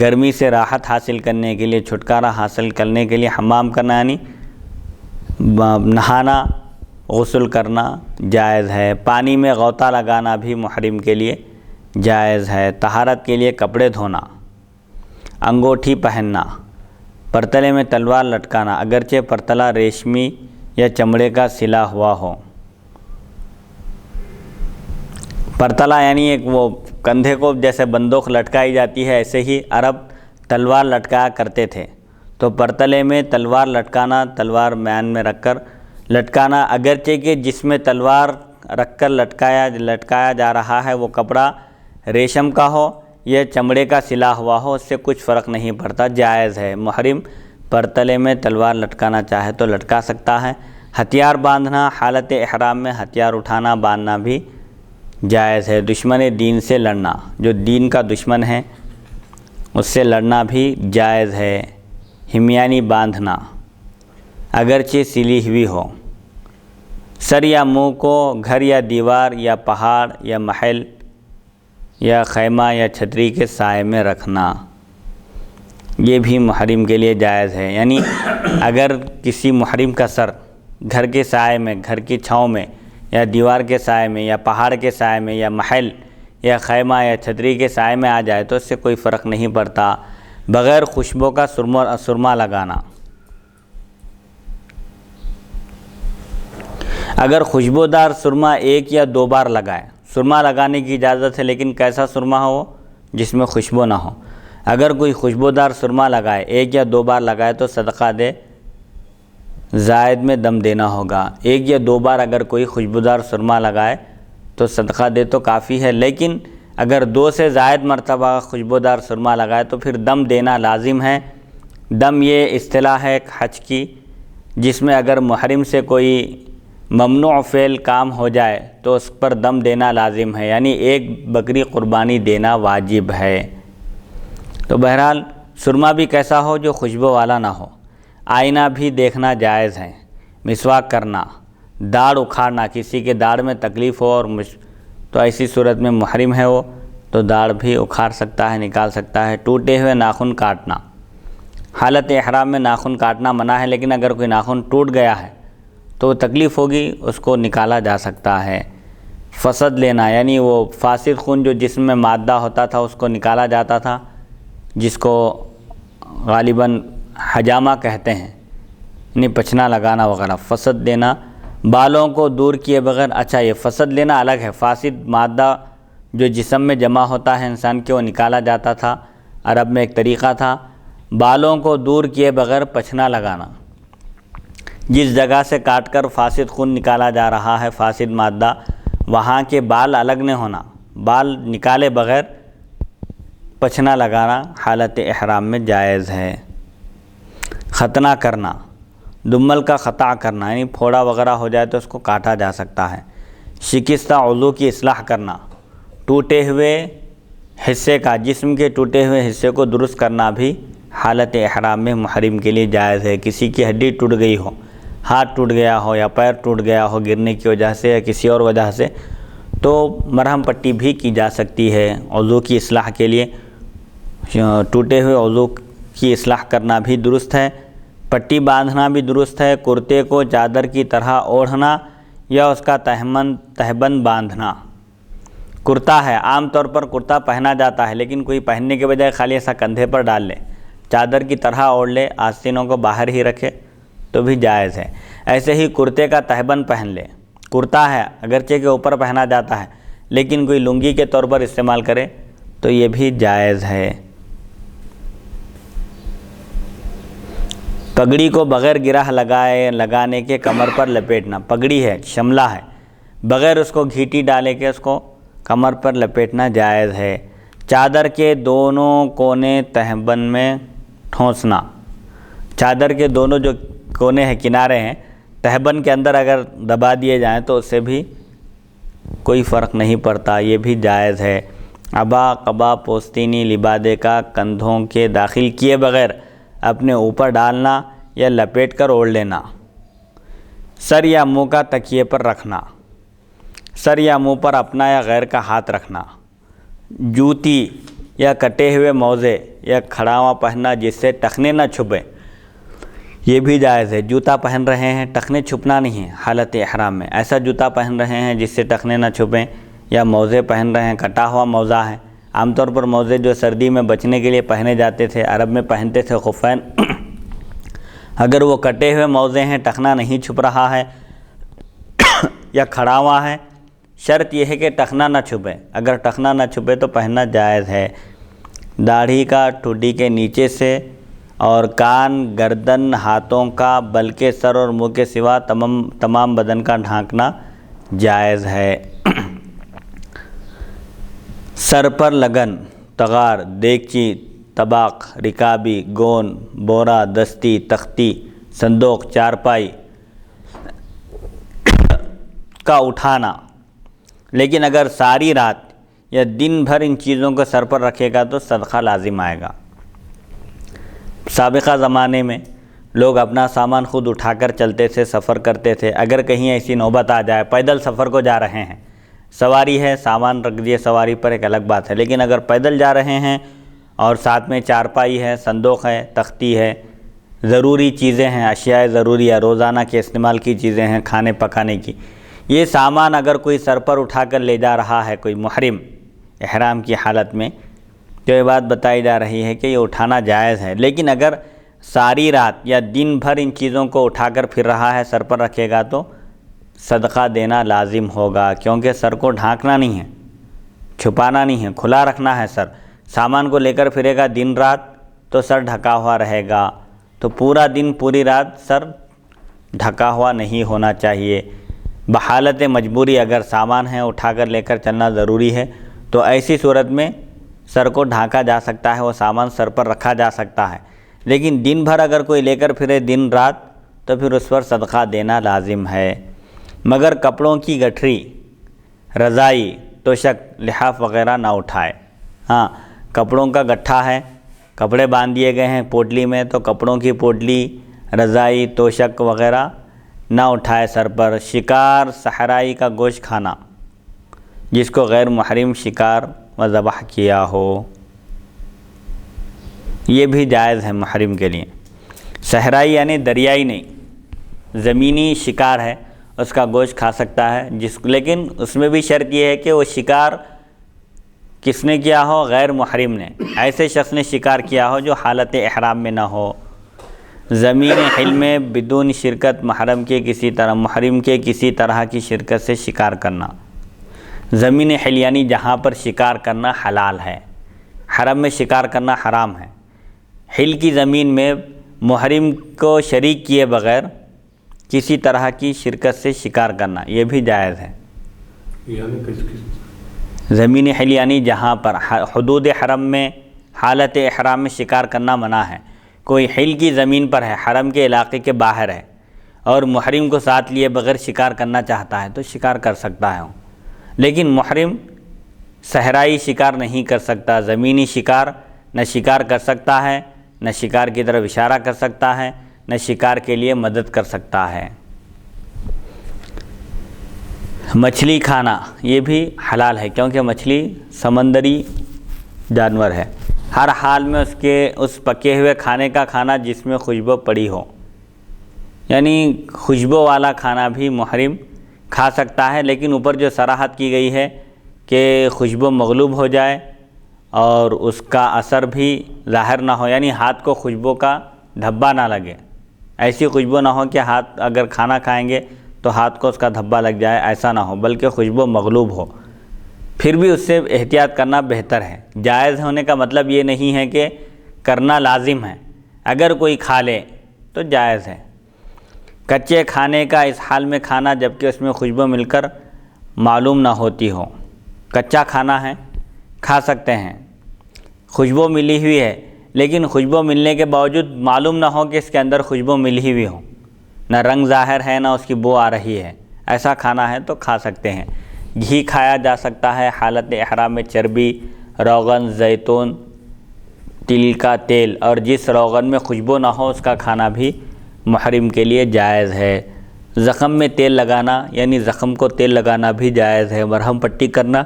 گرمی سے راحت حاصل کرنے کے لیے، چھٹکارا حاصل کرنے کے لیے حمام کرنا یعنی نہانا، غسل کرنا جائز ہے۔ پانی میں غوطہ لگانا بھی محرم کے لیے جائز ہے۔ طہارت کے لیے کپڑے دھونا، انگوٹھی پہننا، پرتلے میں تلوار لٹکانا اگرچہ پرتلا ریشمی یا چمڑے کا سلا ہوا ہو۔ پرتلا یعنی ایک وہ کندھے کو جیسے بندوق لٹکائی جاتی ہے، ایسے ہی عرب تلوار لٹکایا کرتے تھے، تو پرتلے میں تلوار لٹکانا، تلوار میان میں رکھ کر لٹکانا، اگرچہ کہ جس میں تلوار رکھ کر لٹکایا جا رہا ہے وہ کپڑا ریشم کا ہو یا چمڑے کا سلا ہوا ہو، اس سے کچھ فرق نہیں پڑتا، جائز ہے۔ محرم پرتلے میں تلوار لٹکانا چاہے تو لٹکا سکتا ہے۔ ہتھیار باندھنا، حالت احرام میں ہتھیار اٹھانا باندھنا بھی جائز ہے۔ دشمن دین سے لڑنا، جو دین کا دشمن ہے اس سے لڑنا بھی جائز ہے۔ ہمیانی باندھنا اگرچہ سلی ہوئی ہو۔ سر یا منہ کو گھر یا دیوار یا پہاڑ یا محل یا خیمہ یا چھتری کے سائے میں رکھنا، یہ بھی محرم کے لیے جائز ہے۔ یعنی اگر کسی محرم کا سر گھر کے سائے میں، گھر کی چھاؤں میں یا دیوار کے سائے میں یا پہاڑ کے سائے میں یا محل یا خیمہ یا چھتری کے سائے میں آ جائے تو اس سے کوئی فرق نہیں پڑتا۔ بغیر خوشبو کا سرما لگانا، اگر خوشبودار سرما 1 یا 2 بار لگائے، سرما لگانے کی اجازت ہے لیکن کیسا سرما ہو جس میں خوشبو نہ ہو۔ اگر کوئی خوشبودار سرما لگائے، 1 یا 2 بار لگائے تو صدقہ دے، زائد میں دم دینا ہوگا۔ 1 یا 2 بار اگر کوئی خوشبودار سرما لگائے تو صدقہ دے تو کافی ہے، لیکن اگر 2 سے زائد مرتبہ خوشبودار سرما لگائے تو پھر دم دینا لازم ہے۔ دم یہ اصطلاح ہے حج کی، جس میں اگر محرم سے کوئی ممنوع فعل کام ہو جائے تو اس پر دم دینا لازم ہے، یعنی 1 بکری قربانی دینا واجب ہے۔ تو بہرحال سرما بھی کیسا ہو جو خوشبو والا نہ ہو۔ آئینہ بھی دیکھنا جائز ہے۔ مسواک کرنا، داڑھ اکھاڑنا، کسی کے داڑھ میں تکلیف ہو اور تو ایسی صورت میں محرم ہے وہ تو داڑھ بھی اکھاڑ سکتا ہے، نکال سکتا ہے۔ ٹوٹے ہوئے ناخن کاٹنا، حالت احرام میں ناخن کاٹنا منع ہے، لیکن اگر کوئی ناخن ٹوٹ گیا ہے تو تکلیف ہوگی، اس کو نکالا جا سکتا ہے۔ فسد لینا یعنی وہ فاسد خون جو جسم میں مادہ ہوتا تھا اس کو نکالا جاتا تھا، جس کو غالباً حجامہ کہتے ہیں، یعنی پچھنا لگانا وغیرہ۔ فسد لینا، بالوں کو دور کیے بغیر، اچھا یہ فسد لینا الگ ہے، فاسد مادہ جو جسم میں جمع ہوتا ہے انسان کے وہ نکالا جاتا تھا، عرب میں ایک طریقہ تھا۔ بالوں کو دور کیے بغیر پچھنا لگانا، جس جگہ سے کاٹ کر فاسد خون نکالا جا رہا ہے، فاسد مادہ، وہاں کے بال الگ نہیں ہونا، بال نکالے بغیر پچھنا لگانا حالت احرام میں جائز ہے۔ ختنہ کرنا، دمل کا خطا کرنا، یعنی پھوڑا وغیرہ ہو جائے تو اس کو کاٹا جا سکتا ہے۔ شکستہ عضو کی اصلاح کرنا، ٹوٹے ہوئے حصے کا، جسم کے ٹوٹے ہوئے حصے کو درست کرنا بھی حالت احرام میں محرم کے لیے جائز ہے۔ کسی کی ہڈی ٹوٹ گئی ہو، ہاتھ ٹوٹ گیا ہو یا پیر ٹوٹ گیا ہو گرنے کی وجہ سے یا کسی اور وجہ سے، تو مرہم پٹی بھی کی جا سکتی ہے عضو کی اصلاح کے لیے۔ ٹوٹے ہوئے عضو کی اصلاح کرنا بھی درست ہے، پٹی باندھنا بھی درست ہے۔ کرتے کو چادر کی طرح اوڑھنا یا اس کا تہبند باندھنا۔ کرتا ہے، عام طور پر کرتا پہنا جاتا ہے، لیکن کوئی پہننے کے بجائے خالی ایسا کندھے پر ڈال لے، چادر کی طرح اوڑھ لے، آستینوں کو باہر ہی رکھے تو بھی جائز ہے۔ ایسے ہی کرتے کا تہبند پہن لے، کرتا ہے اگرچہ کہ اوپر پہنا جاتا ہے لیکن کوئی لنگی کے طور پر استعمال کرے تو یہ بھی جائز ہے۔ پگڑی کو بغیر گرہ لگانے کے کمر پر لپیٹنا، پگڑی ہے، شملہ ہے، بغیر اس کو گھیٹی ڈالے کے اس کو کمر پر لپیٹنا جائز ہے۔ چادر کے دونوں کونے تہبند میں ٹھونسنا، چادر کے دونوں جو کونے ہیں، کنارے ہیں، تہبند کے اندر اگر دبا دیے جائیں تو اس سے بھی کوئی فرق نہیں پڑتا، یہ بھی جائز ہے۔ عبا، قبا، پوستینی، لبادے کا کندھوں کے داخل کیے بغیر اپنے اوپر ڈالنا یا لپیٹ کر اوڑھ لینا، سر یا منہ کا تکیے پر رکھنا، سر یا منہ پر اپنا یا غیر کا ہاتھ رکھنا، جوتی یا کٹے ہوئے موزے یا کھڑاواں پہننا جس سے ٹخنے نہ چھپیں، یہ بھی جائز ہے۔ جوتا پہن رہے ہیں، ٹخنے چھپنا نہیں ہے حالت احرام میں، ایسا جوتا پہن رہے ہیں جس سے ٹخنے نہ چھپیں، یا موزے پہن رہے ہیں، کٹا ہوا موزہ ہے۔ عام طور پر موزے جو سردی میں بچنے کے لیے پہنے جاتے تھے، عرب میں پہنتے تھے خفین، اگر وہ کٹے ہوئے موزے ہیں، ٹخنا نہیں چھپ رہا ہے یا کھڑا ہوا ہے، شرط یہ ہے کہ ٹخنا نہ چھپے، اگر ٹخنا نہ چھپے تو پہننا جائز ہے۔ داڑھی کا ٹھڈی کے نیچے سے اور کان، گردن، ہاتھوں کا بلکہ سر اور منہ کے سوا تمام بدن کا ڈھانکنا جائز ہے۔ سر پر لگن، تغار، دیگچی، طباق، رکابی، گون، بورا، دستی، تختی، صندوق، چارپائی کا اٹھانا، لیکن اگر ساری رات یا دن بھر ان چیزوں کو سر پر رکھے گا تو صدقہ لازم آئے گا۔ سابقہ زمانے میں لوگ اپنا سامان خود اٹھا کر چلتے تھے، سفر کرتے تھے۔ اگر کہیں ایسی نوبت آ جائے، پیدل سفر کو جا رہے ہیں، سواری ہے، سامان رکھ دیے سواری پر، ایک الگ بات ہے، لیکن اگر پیدل جا رہے ہیں اور ساتھ میں چارپائی ہے، صندوق ہے، تختی ہے، ضروری چیزیں ہیں، اشیاء ضروری ہے، روزانہ کے استعمال کی چیزیں ہیں، کھانے پکانے کی، یہ سامان اگر کوئی سر پر اٹھا کر لے جا رہا ہے، کوئی محرم احرام کی حالت میں، تو یہ بات بتائی جا رہی ہے کہ یہ اٹھانا جائز ہے۔ لیکن اگر ساری رات یا دن بھر ان چیزوں کو اٹھا کر پھر رہا ہے، سر پر رکھے گا تو صدقہ دینا لازم ہوگا، کیونکہ سر کو ڈھانکنا نہیں ہے، چھپانا نہیں ہے، کھلا رکھنا ہے سر۔ سامان کو لے کر پھرے گا دن رات تو سر ڈھکا ہوا رہے گا، تو پورا دن پوری رات سر ڈھکا ہوا نہیں ہونا چاہیے۔ بحالت مجبوری اگر سامان ہے اٹھا کر لے کر چلنا ضروری ہے تو ایسی صورت میں سر کو ڈھانکا جا سکتا ہے، وہ سامان سر پر رکھا جا سکتا ہے، لیکن دن بھر اگر کوئی لے کر پھرے دن رات تو پھر اس پر صدقہ دینا لازم ہے۔ مگر کپڑوں کی گٹھری، رضائی، توشک، لحاف وغیرہ نہ اٹھائے۔ ہاں، کپڑوں کا گٹھا ہے، کپڑے باندھ دیے گئے ہیں پوٹلی میں، تو کپڑوں کی پوٹلی، رضائی، توشک وغیرہ نہ اٹھائے سر پر۔ شکار، صحرائی کا گوشت کھانا، جس کو غیر محرم شکار و ذبح کیا ہو، یہ بھی جائز ہے محرم کے لیے۔ صحرائی یعنی دریائی نہیں، زمینی شکار ہے، اس کا گوشت کھا سکتا ہے، لیکن اس میں بھی شرط یہ ہے کہ وہ شکار کس نے کیا ہو؟ غیر محرم نے، ایسے شخص نے شکار کیا ہو جو حالت احرام میں نہ ہو۔ زمین حل میں بدون شرکت محرم کے کسی طرح کی شرکت سے شکار کرنا۔ زمین حل یعنی جہاں پر شکار کرنا حلال ہے، حرم میں شکار کرنا حرام ہے۔ حل کی زمین میں محرم کو شریک کیے بغیر کسی طرح کی شرکت سے شکار کرنا، یہ بھی جائز ہے۔ زمین حل یعنی جہاں پر حدود حرم میں حالت احرام میں شکار کرنا منع ہے۔ کوئی حل کی زمین پر ہے، حرم کے علاقے کے باہر ہے، اور محرم کو ساتھ لیے بغیر شکار کرنا چاہتا ہے تو شکار کر سکتا ہے، لیکن محرم صحرائی شکار نہیں کر سکتا۔ زمینی شکار نہ شکار کر سکتا ہے، نہ شکار کی طرف اشارہ کر سکتا ہے، نہ شکار کے لیے مدد کر سکتا ہے۔ مچھلی کھانا یہ بھی حلال ہے، کیونکہ مچھلی سمندری جانور ہے۔ ہر حال میں اس پکے ہوئے کھانے کا کھانا جس میں خوشبو پڑی ہو، یعنی خوشبو والا کھانا بھی محرم کھا سکتا ہے، لیکن اوپر جو صراحت کی گئی ہے کہ خوشبو مغلوب ہو جائے اور اس کا اثر بھی ظاہر نہ ہو، یعنی ہاتھ کو خوشبو کا دھبا نہ لگے، ایسی خوشبو نہ ہو کہ ہاتھ اگر کھانا کھائیں گے تو ہاتھ کو اس کا دھبا لگ جائے، ایسا نہ ہو، بلکہ خوشبو مغلوب ہو، پھر بھی اس سے احتیاط کرنا بہتر ہے۔ جائز ہونے کا مطلب یہ نہیں ہے کہ کرنا لازم ہے، اگر کوئی کھا لے تو جائز ہے۔ کچے کھانے کا اس حال میں کھانا جبکہ اس میں خوشبو مل کر معلوم نہ ہوتی ہو، کچا کھانا ہے کھا سکتے ہیں، خوشبو ملی ہوئی ہے، لیکن خوشبو ملنے کے باوجود معلوم نہ ہو کہ اس کے اندر خوشبو ملی ہوئی ہو، نہ رنگ ظاہر ہے نہ اس کی بو آ رہی ہے، ایسا کھانا ہے تو کھا سکتے ہیں۔ گھی کھایا جا سکتا ہے حالت احرام میں، چربی، روغن، زیتون، تل کا تیل، اور جس روغن میں خوشبو نہ ہو اس کا کھانا بھی محرم کے لیے جائز ہے۔ زخم میں تیل لگانا یعنی زخم کو تیل لگانا بھی جائز ہے۔ مرہم پٹی کرنا،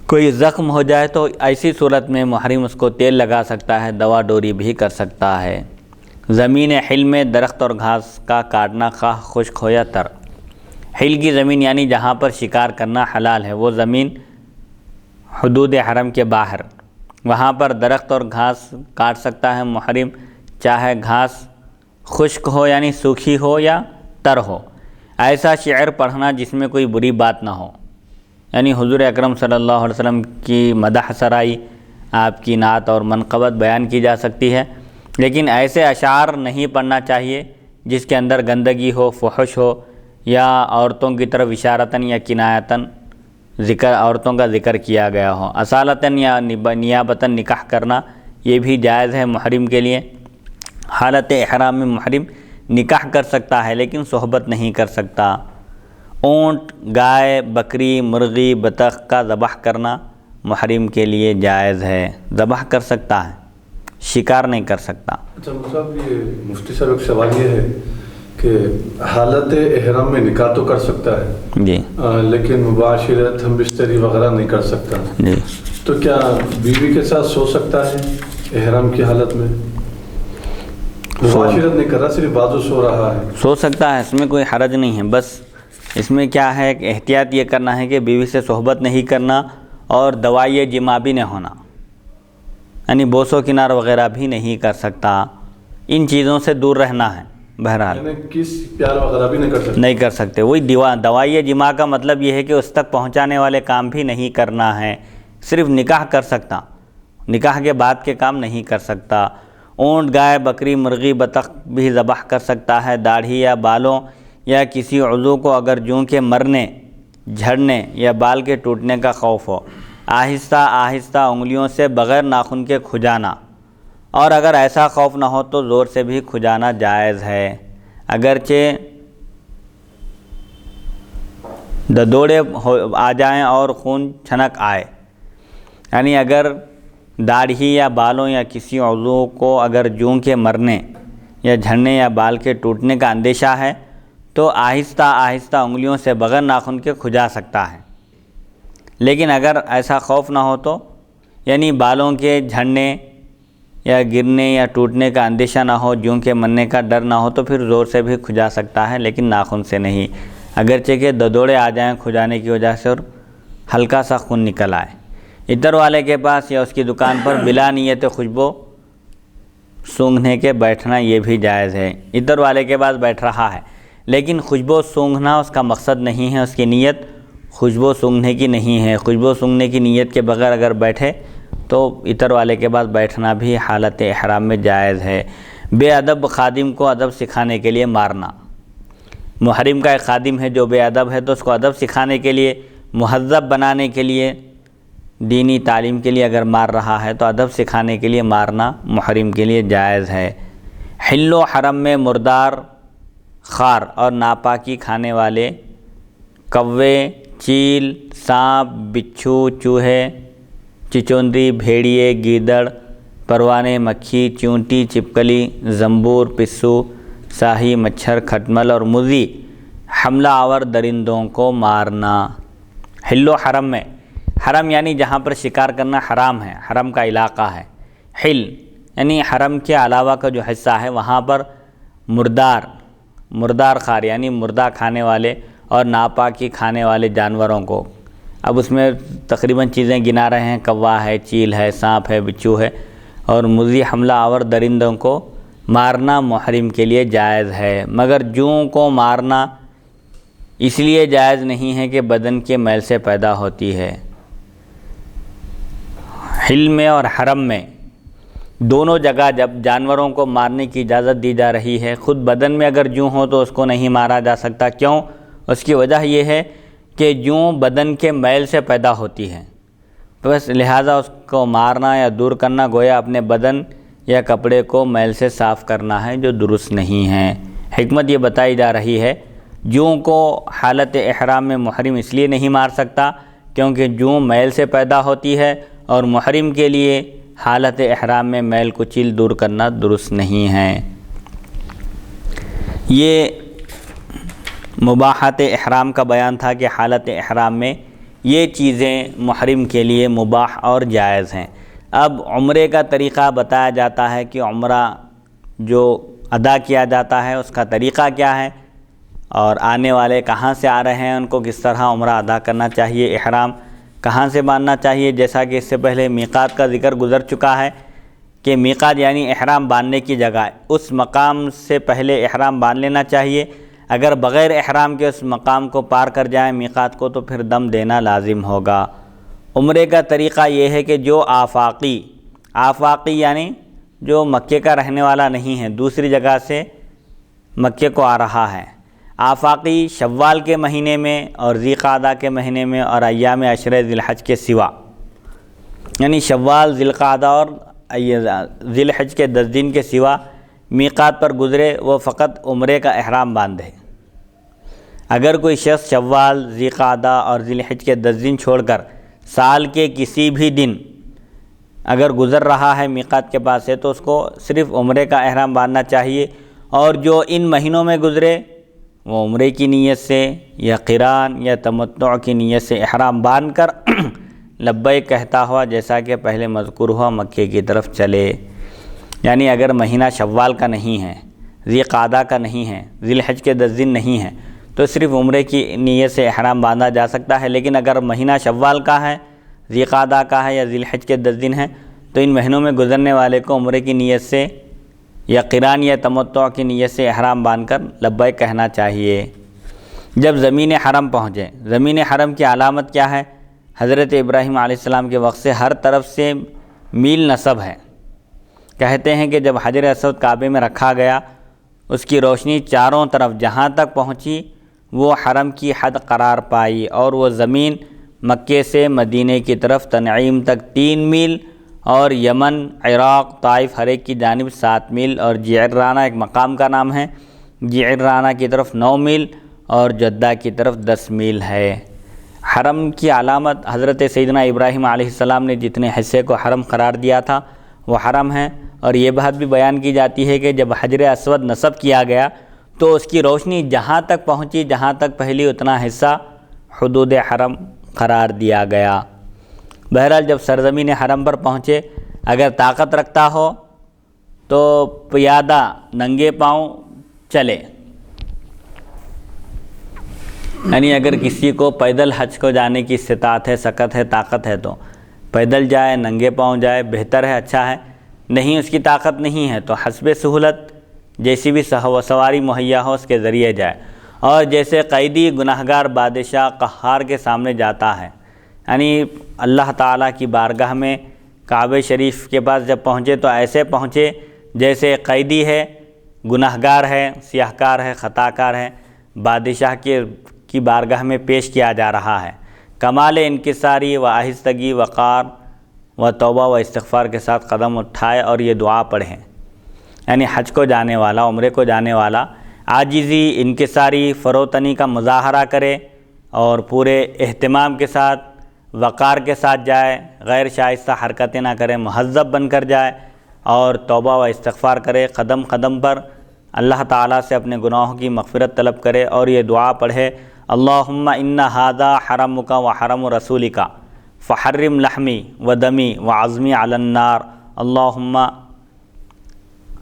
کوئی زخم ہو جائے تو ایسی صورت میں محرم اس کو تیل لگا سکتا ہے، دوا ڈوری بھی کر سکتا ہے۔ زمین حل میں درخت اور گھاس کا کاٹنا خواہ خشک ہو یا تر۔ حل کی زمین یعنی جہاں پر شکار کرنا حلال ہے، وہ زمین حدود حرم کے باہر، وہاں پر درخت اور گھاس کاٹ سکتا ہے محرم، چاہے گھاس خشک ہو یعنی سوکھی ہو یا تر ہو۔ ایسا شعر پڑھنا جس میں کوئی بری بات نہ ہو، یعنی حضور اکرم صلی اللہ علیہ وسلم کی مدح سرائی، آپ کی نعت اور منقبت بیان کی جا سکتی ہے، لیکن ایسے اشعار نہیں پڑھنا چاہیے جس کے اندر گندگی ہو، فحش ہو، یا عورتوں کی طرف اشارتاً یا کنایتاً عورتوں کا ذکر کیا گیا ہو۔ اصالتاً یا نیابتاً نکاح کرنا یہ بھی جائز ہے محرم کے لیے۔ حالت احرام میں محرم نکاح کر سکتا ہے لیکن صحبت نہیں کر سکتا۔ اونٹ، گائے، بکری، مرغی، بطخ کا ذبح کرنا محرم کے لیے جائز ہے، ذبح کر سکتا ہے، شکار نہیں کر سکتا۔ اچھا صاحب، یہ مفتی صاحب ایک سوال یہ ہے کہ حالت احرام میں نکاح تو کر سکتا ہے جی، لیکن مباشرت، ہم بستری وغیرہ نہیں کر سکتا، جی، تو کیا بیوی کے ساتھ سو سکتا ہے احرام کی حالت میں؟ مباشرت نہیں کر رہا، صرف بازو سو رہا ہے۔ سو سکتا ہے، اس میں کوئی حرج نہیں ہے، بس اس میں کیا ہے کہ احتیاط یہ کرنا ہے کہ بیوی سے صحبت نہیں کرنا اور دوائی جماع بھی نہ ہونا، یعنی بوس و کنار وغیرہ بھی نہیں کر سکتا، ان چیزوں سے دور رہنا ہے۔ بہرحال یعنی کس پیار وغیرہ بھی نہیں کر سکتے۔ وہی دوائی جماع کا مطلب یہ ہے کہ اس تک پہنچانے والے کام بھی نہیں کرنا ہے، صرف نکاح کر سکتا، نکاح کے بعد کے کام نہیں کر سکتا۔ اونٹ، گائے، بکری، مرغی، بطخ بھی ذبح کر سکتا ہے۔ داڑھی یا بالوں یا کسی عضو کو اگر جوں کے مرنے، جھڑنے یا بال کے ٹوٹنے کا خوف ہو، آہستہ آہستہ انگلیوں سے بغیر ناخن کے کھجانا، اور اگر ایسا خوف نہ ہو تو زور سے بھی کھجانا جائز ہے، اگرچہ ددوڑے آ جائیں اور خون چھنک آئے، یعنی اگر داڑھی یا بالوں یا کسی عضو کو اگر جوں کے مرنے یا جھڑنے یا بال کے ٹوٹنے کا اندیشہ ہے تو آہستہ آہستہ انگلیوں سے بغیر ناخن کے کھجا سکتا ہے، لیکن اگر ایسا خوف نہ ہو تو، یعنی بالوں کے جھڑنے یا گرنے یا ٹوٹنے کا اندیشہ نہ ہو، جوں کے مرنے کا ڈر نہ ہو تو پھر زور سے بھی کھجا سکتا ہے، لیکن ناخن سے نہیں، اگرچہ کہ ددوڑے آ جائیں کھجانے کی وجہ سے اور ہلکا سا خون نکل آئے۔ عطر والے کے پاس یا اس کی دکان پر بلا نیت خوشبو سونگھنے کے بیٹھنا یہ بھی جائز ہے۔ عطر والے کے پاس بیٹھ رہا ہے لیکن خوشبو سونگھنا اس کا مقصد نہیں ہے، اس کی نیت خوشبو سونگھنے کی نہیں ہے، خوشبو سونگھنے کی نیت کے بغیر اگر بیٹھے تو عطر والے کے پاس بیٹھنا بھی حالت احرام میں جائز ہے۔ بے ادب خادم کو ادب سکھانے کے لیے مارنا، محرم کا ایک خادم ہے جو بے ادب ہے تو اس کو ادب سکھانے کے لیے، مہذب بنانے کے لیے، دینی تعلیم کے لیے اگر مار رہا ہے تو ادب سکھانے کے لیے مارنا محرم کے لیے جائز ہے۔ حل و حرم میں مردار، خار اور ناپاکی کھانے والے کوے، چیل، سانپ، بچھو، چوہے، چچوندری، بھیڑیے، گیدڑ، پروانے، مکھی، چونٹی، چپکلی، زنبور، پسو، ساہی، مچھر، کھٹمل اور مزی حملہ آور درندوں کو مارنا۔ حل و حرم میں، حرم یعنی جہاں پر شکار کرنا حرام ہے، حرم کا علاقہ ہے۔ حل یعنی حرم کے علاوہ کا جو حصہ ہے وہاں پر مردار خار یعنی مردہ کھانے والے اور ناپاکی کھانے والے جانوروں کو، اب اس میں تقریباً چیزیں گنا رہے ہیں، کوا ہے، چیل ہے، سانپ ہے، بچھو ہے، اور مزی حملہ آور درندوں کو مارنا محرم کے لیے جائز ہے، مگر جوں کو مارنا اس لیے جائز نہیں ہے کہ بدن کے میل سے پیدا ہوتی ہے۔ حل میں اور حرم میں دونوں جگہ جب جانوروں کو مارنے کی اجازت دی جا رہی ہے، خود بدن میں اگر جوں ہو تو اس کو نہیں مارا جا سکتا۔ کیوں؟ اس کی وجہ یہ ہے کہ جوں بدن کے میل سے پیدا ہوتی ہے، بس لہٰذا اس کو مارنا یا دور کرنا گویا اپنے بدن یا کپڑے کو میل سے صاف کرنا ہے، جو درست نہیں ہے۔ حکمت یہ بتائی جا رہی ہے، جوں کو حالت احرام میں محرم اس لیے نہیں مار سکتا کیونکہ جوں میل سے پیدا ہوتی ہے اور محرم کے لیے حالت احرام میں میل کچیل دور کرنا درست نہیں ہے۔ یہ مباحات احرام کا بیان تھا کہ حالت احرام میں یہ چیزیں محرم کے لیے مباح اور جائز ہیں۔ اب عمرے کا طریقہ بتایا جاتا ہے کہ عمرہ جو ادا کیا جاتا ہے اس کا طریقہ کیا ہے، اور آنے والے کہاں سے آ رہے ہیں ان کو کس طرح عمرہ ادا کرنا چاہیے، احرام کہاں سے باندھنا چاہیے۔ جیسا کہ اس سے پہلے میقات کا ذکر گزر چکا ہے کہ میقات یعنی احرام باندھنے کی جگہ، اس مقام سے پہلے احرام باندھ لینا چاہیے۔ اگر بغیر احرام کے اس مقام کو پار کر جائیں میقات کو تو پھر دم دینا لازم ہوگا۔ عمرے کا طریقہ یہ ہے کہ جو آفاقی یعنی جو مکے کا رہنے والا نہیں ہے، دوسری جگہ سے مکے کو آ رہا ہے، آفاقی شوال کے مہینے میں اور ذی قعدہ کے مہینے میں اور ایام عشرہ ذی الحج کے سوا، یعنی شوال، ذی القعدہ اور ذی الحج کے 10 دن کے سوا میقات پر گزرے وہ فقط عمرے کا احرام باندھے۔ اگر کوئی شخص شوال، ذی قعدہ اور ذی الحج کے 10 دن چھوڑ کر سال کے کسی بھی دن اگر گزر رہا ہے میقات کے پاس سے تو اس کو صرف عمرے کا احرام باندھنا چاہیے، اور جو ان مہینوں میں گزرے وہ عمرے کی نیت سے یا قران یا تمتع کی نیت سے احرام باندھ کر لبیک کہتا ہوا جیسا کہ پہلے مذکور ہوا مکے کی طرف چلے۔ یعنی اگر مہینہ شوال کا نہیں ہے، ذی قعدہ کا نہیں ہے، ذی الحج کے 10 دن نہیں ہیں تو صرف عمرے کی نیت سے احرام باندھا جا سکتا ہے، لیکن اگر مہینہ شوال کا ہے، ذی قعدہ کا ہے یا ذی الحج کے 10 دن ہیں تو ان مہینوں میں گزرنے والے کو عمرے کی نیت سے یا قران یا تمتع کی نیت سے احرام باندھ کر لبیک کہنا چاہیے۔ جب زمین حرم پہنچے، زمین حرم کی علامت کیا ہے؟ حضرت ابراہیم علیہ السلام کے وقت سے ہر طرف سے میل نصب ہے۔ کہتے ہیں کہ جب حجر اسود کعبے میں رکھا گیا اس کی روشنی چاروں طرف جہاں تک پہنچی وہ حرم کی حد قرار پائی، اور وہ زمین مکے سے مدینے کی طرف تنعیم تک 3 میل اور یمن، عراق، طائف ہر ایک کی جانب 7 میل، اور جعرانہ ایک مقام کا نام ہے، جعرانہ کی طرف 9 میل اور جدہ کی طرف 10 میل ہے۔ حرم کی علامت حضرت سیدنا ابراہیم علیہ السلام نے جتنے حصے کو حرم قرار دیا تھا وہ حرم ہے، اور یہ بات بھی بیان کی جاتی ہے کہ جب حجر اسود نصب کیا گیا تو اس کی روشنی جہاں تک پہنچی، جہاں تک پہلی اتنا حصہ حدود حرم قرار دیا گیا۔ بہرحال جب سرزمین حرم پر پہنچے، اگر طاقت رکھتا ہو تو پیادہ ننگے پاؤں چلے، یعنی اگر کسی کو پیدل حج کو جانے کی استطاعت ہے، سکت ہے، طاقت ہے تو پیدل جائے، ننگے پاؤں جائے، بہتر ہے، اچھا ہے۔ نہیں اس کی طاقت نہیں ہے تو حسب سہولت جیسی بھی سواری مہیا ہو اس کے ذریعے جائے، اور جیسے قیدی گناہگار بادشاہ قہار کے سامنے جاتا ہے، یعنی اللہ تعالیٰ کی بارگاہ میں کعبہ شریف کے پاس جب پہنچے تو ایسے پہنچے جیسے قیدی ہے، گناہگار ہے، سیاہکار ہے، خطاکار ہے، بادشاہ کی بارگاہ میں پیش کیا جا رہا ہے۔ کمال انکساری و آہستگی، وقار و توبہ و استغفار کے ساتھ قدم اٹھائے اور یہ دعا پڑھیں، یعنی حج کو جانے والا، عمرے کو جانے والا عاجزی، انکساری، فروتنی کا مظاہرہ کرے اور پورے اہتمام کے ساتھ، وقار کے ساتھ جائے، غیر شائستہ حرکتیں نہ کرے، مہذب بن کر جائے اور توبہ و استغفار کرے، قدم قدم پر اللہ تعالیٰ سے اپنے گناہوں کی مغفرت طلب کرے اور یہ دعا پڑھے، اللہم ان ھذا حرمک و حرم رسولک فحرم لحمی و دمی و عظمی علی النار، اللہم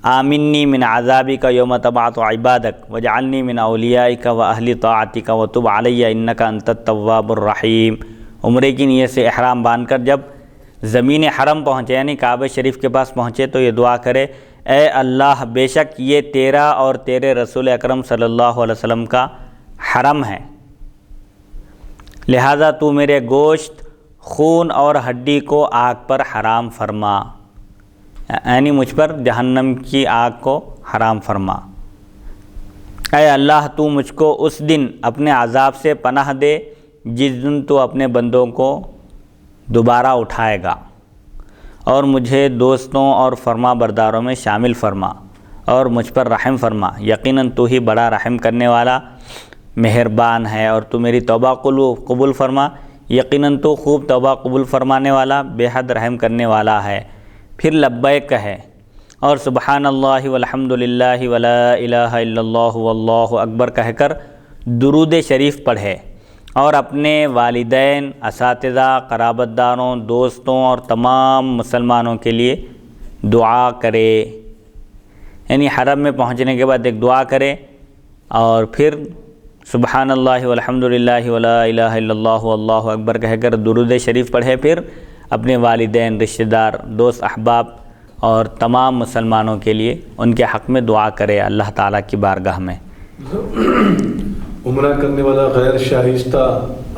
آمنی من عذابک یوم تبعث عبادک واجعلنی من اولیائک و اہل طاعتک وتب علی انک انت التواب الرحیم۔ عمرے کی نیت سے احرام باندھ کر جب زمین حرم پہنچے یعنی کعبہ شریف کے پاس پہنچے تو یہ دعا کرے، اے اللہ بے شک یہ تیرا اور تیرے رسول اکرم صلی اللہ علیہ وسلم کا حرم ہے، لہذا تو میرے گوشت، خون اور ہڈی کو آگ پر حرام فرما، یعنی مجھ پر جہنم کی آگ کو حرام فرما۔ اے اللہ تو مجھ کو اس دن اپنے عذاب سے پناہ دے جس دن تو اپنے بندوں کو دوبارہ اٹھائے گا، اور مجھے دوستوں اور فرما برداروں میں شامل فرما اور مجھ پر رحم فرما، یقیناً تو ہی بڑا رحم کرنے والا مہربان ہے، اور تو میری توبہ قبول فرما، یقیناً تو خوب توبہ قبول فرمانے والا، بے حد رحم کرنے والا ہے۔ پھر لبیک کہے اور سبحان اللہ والحمد للہ ولا الہ الا اللہ واللہ اکبر کہہ کر درود شریف پڑھے، اور اپنے والدین، اساتذہ، قرابت داروں، دوستوں اور تمام مسلمانوں کے لیے دعا کرے۔ یعنی حرم میں پہنچنے کے بعد ایک دعا کرے اور پھر سبحان اللہ والحمد للہ ولا الہ الا اللہ واللہ اکبر کہہ کر درود شریف پڑھے، پھر اپنے والدین، رشتہ دار، دوست، احباب اور تمام مسلمانوں کے لیے ان کے حق میں دعا کرے اللہ تعالیٰ کی بارگاہ میں۔ عمرہ کرنے والا غیر شائستہ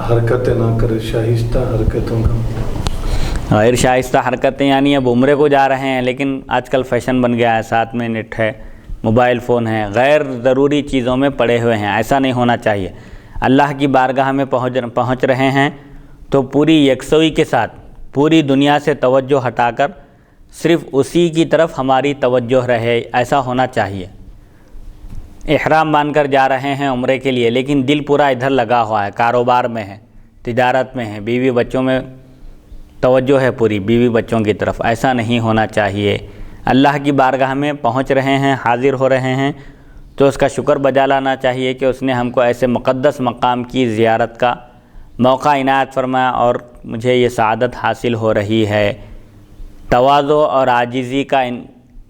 حرکتیں نہ کرے، شائستہ حرکتوں کا غیر شائستہ حرکتیں یعنی اب عمرے کو جا رہے ہیں لیکن آج کل فیشن بن گیا ہے، ساتھ میں نیٹ ہے، موبائل فون ہے، غیر ضروری چیزوں میں پڑے ہوئے ہیں، ایسا نہیں ہونا چاہیے۔ اللہ کی بارگاہ میں پہنچ رہے ہیں تو پوری یکسوئی کے ساتھ پوری دنیا سے توجہ ہٹا کر صرف اسی کی طرف ہماری توجہ رہے، ایسا ہونا چاہیے۔ احرام باندھ کر جا رہے ہیں عمرے کے لیے لیکن دل پورا ادھر لگا ہوا ہے، کاروبار میں ہے، تجارت میں ہے، بیوی بچوں میں توجہ ہے پوری بیوی بچوں کی طرف، ایسا نہیں ہونا چاہیے۔ اللہ کی بارگاہ میں پہنچ رہے ہیں، حاضر ہو رہے ہیں تو اس کا شکر بجا لانا چاہیے کہ اس نے ہم کو ایسے مقدس مقام کی زیارت کا موقع عنایت فرمایا اور مجھے یہ سعادت حاصل ہو رہی ہے۔ تواضع اور عاجزی کا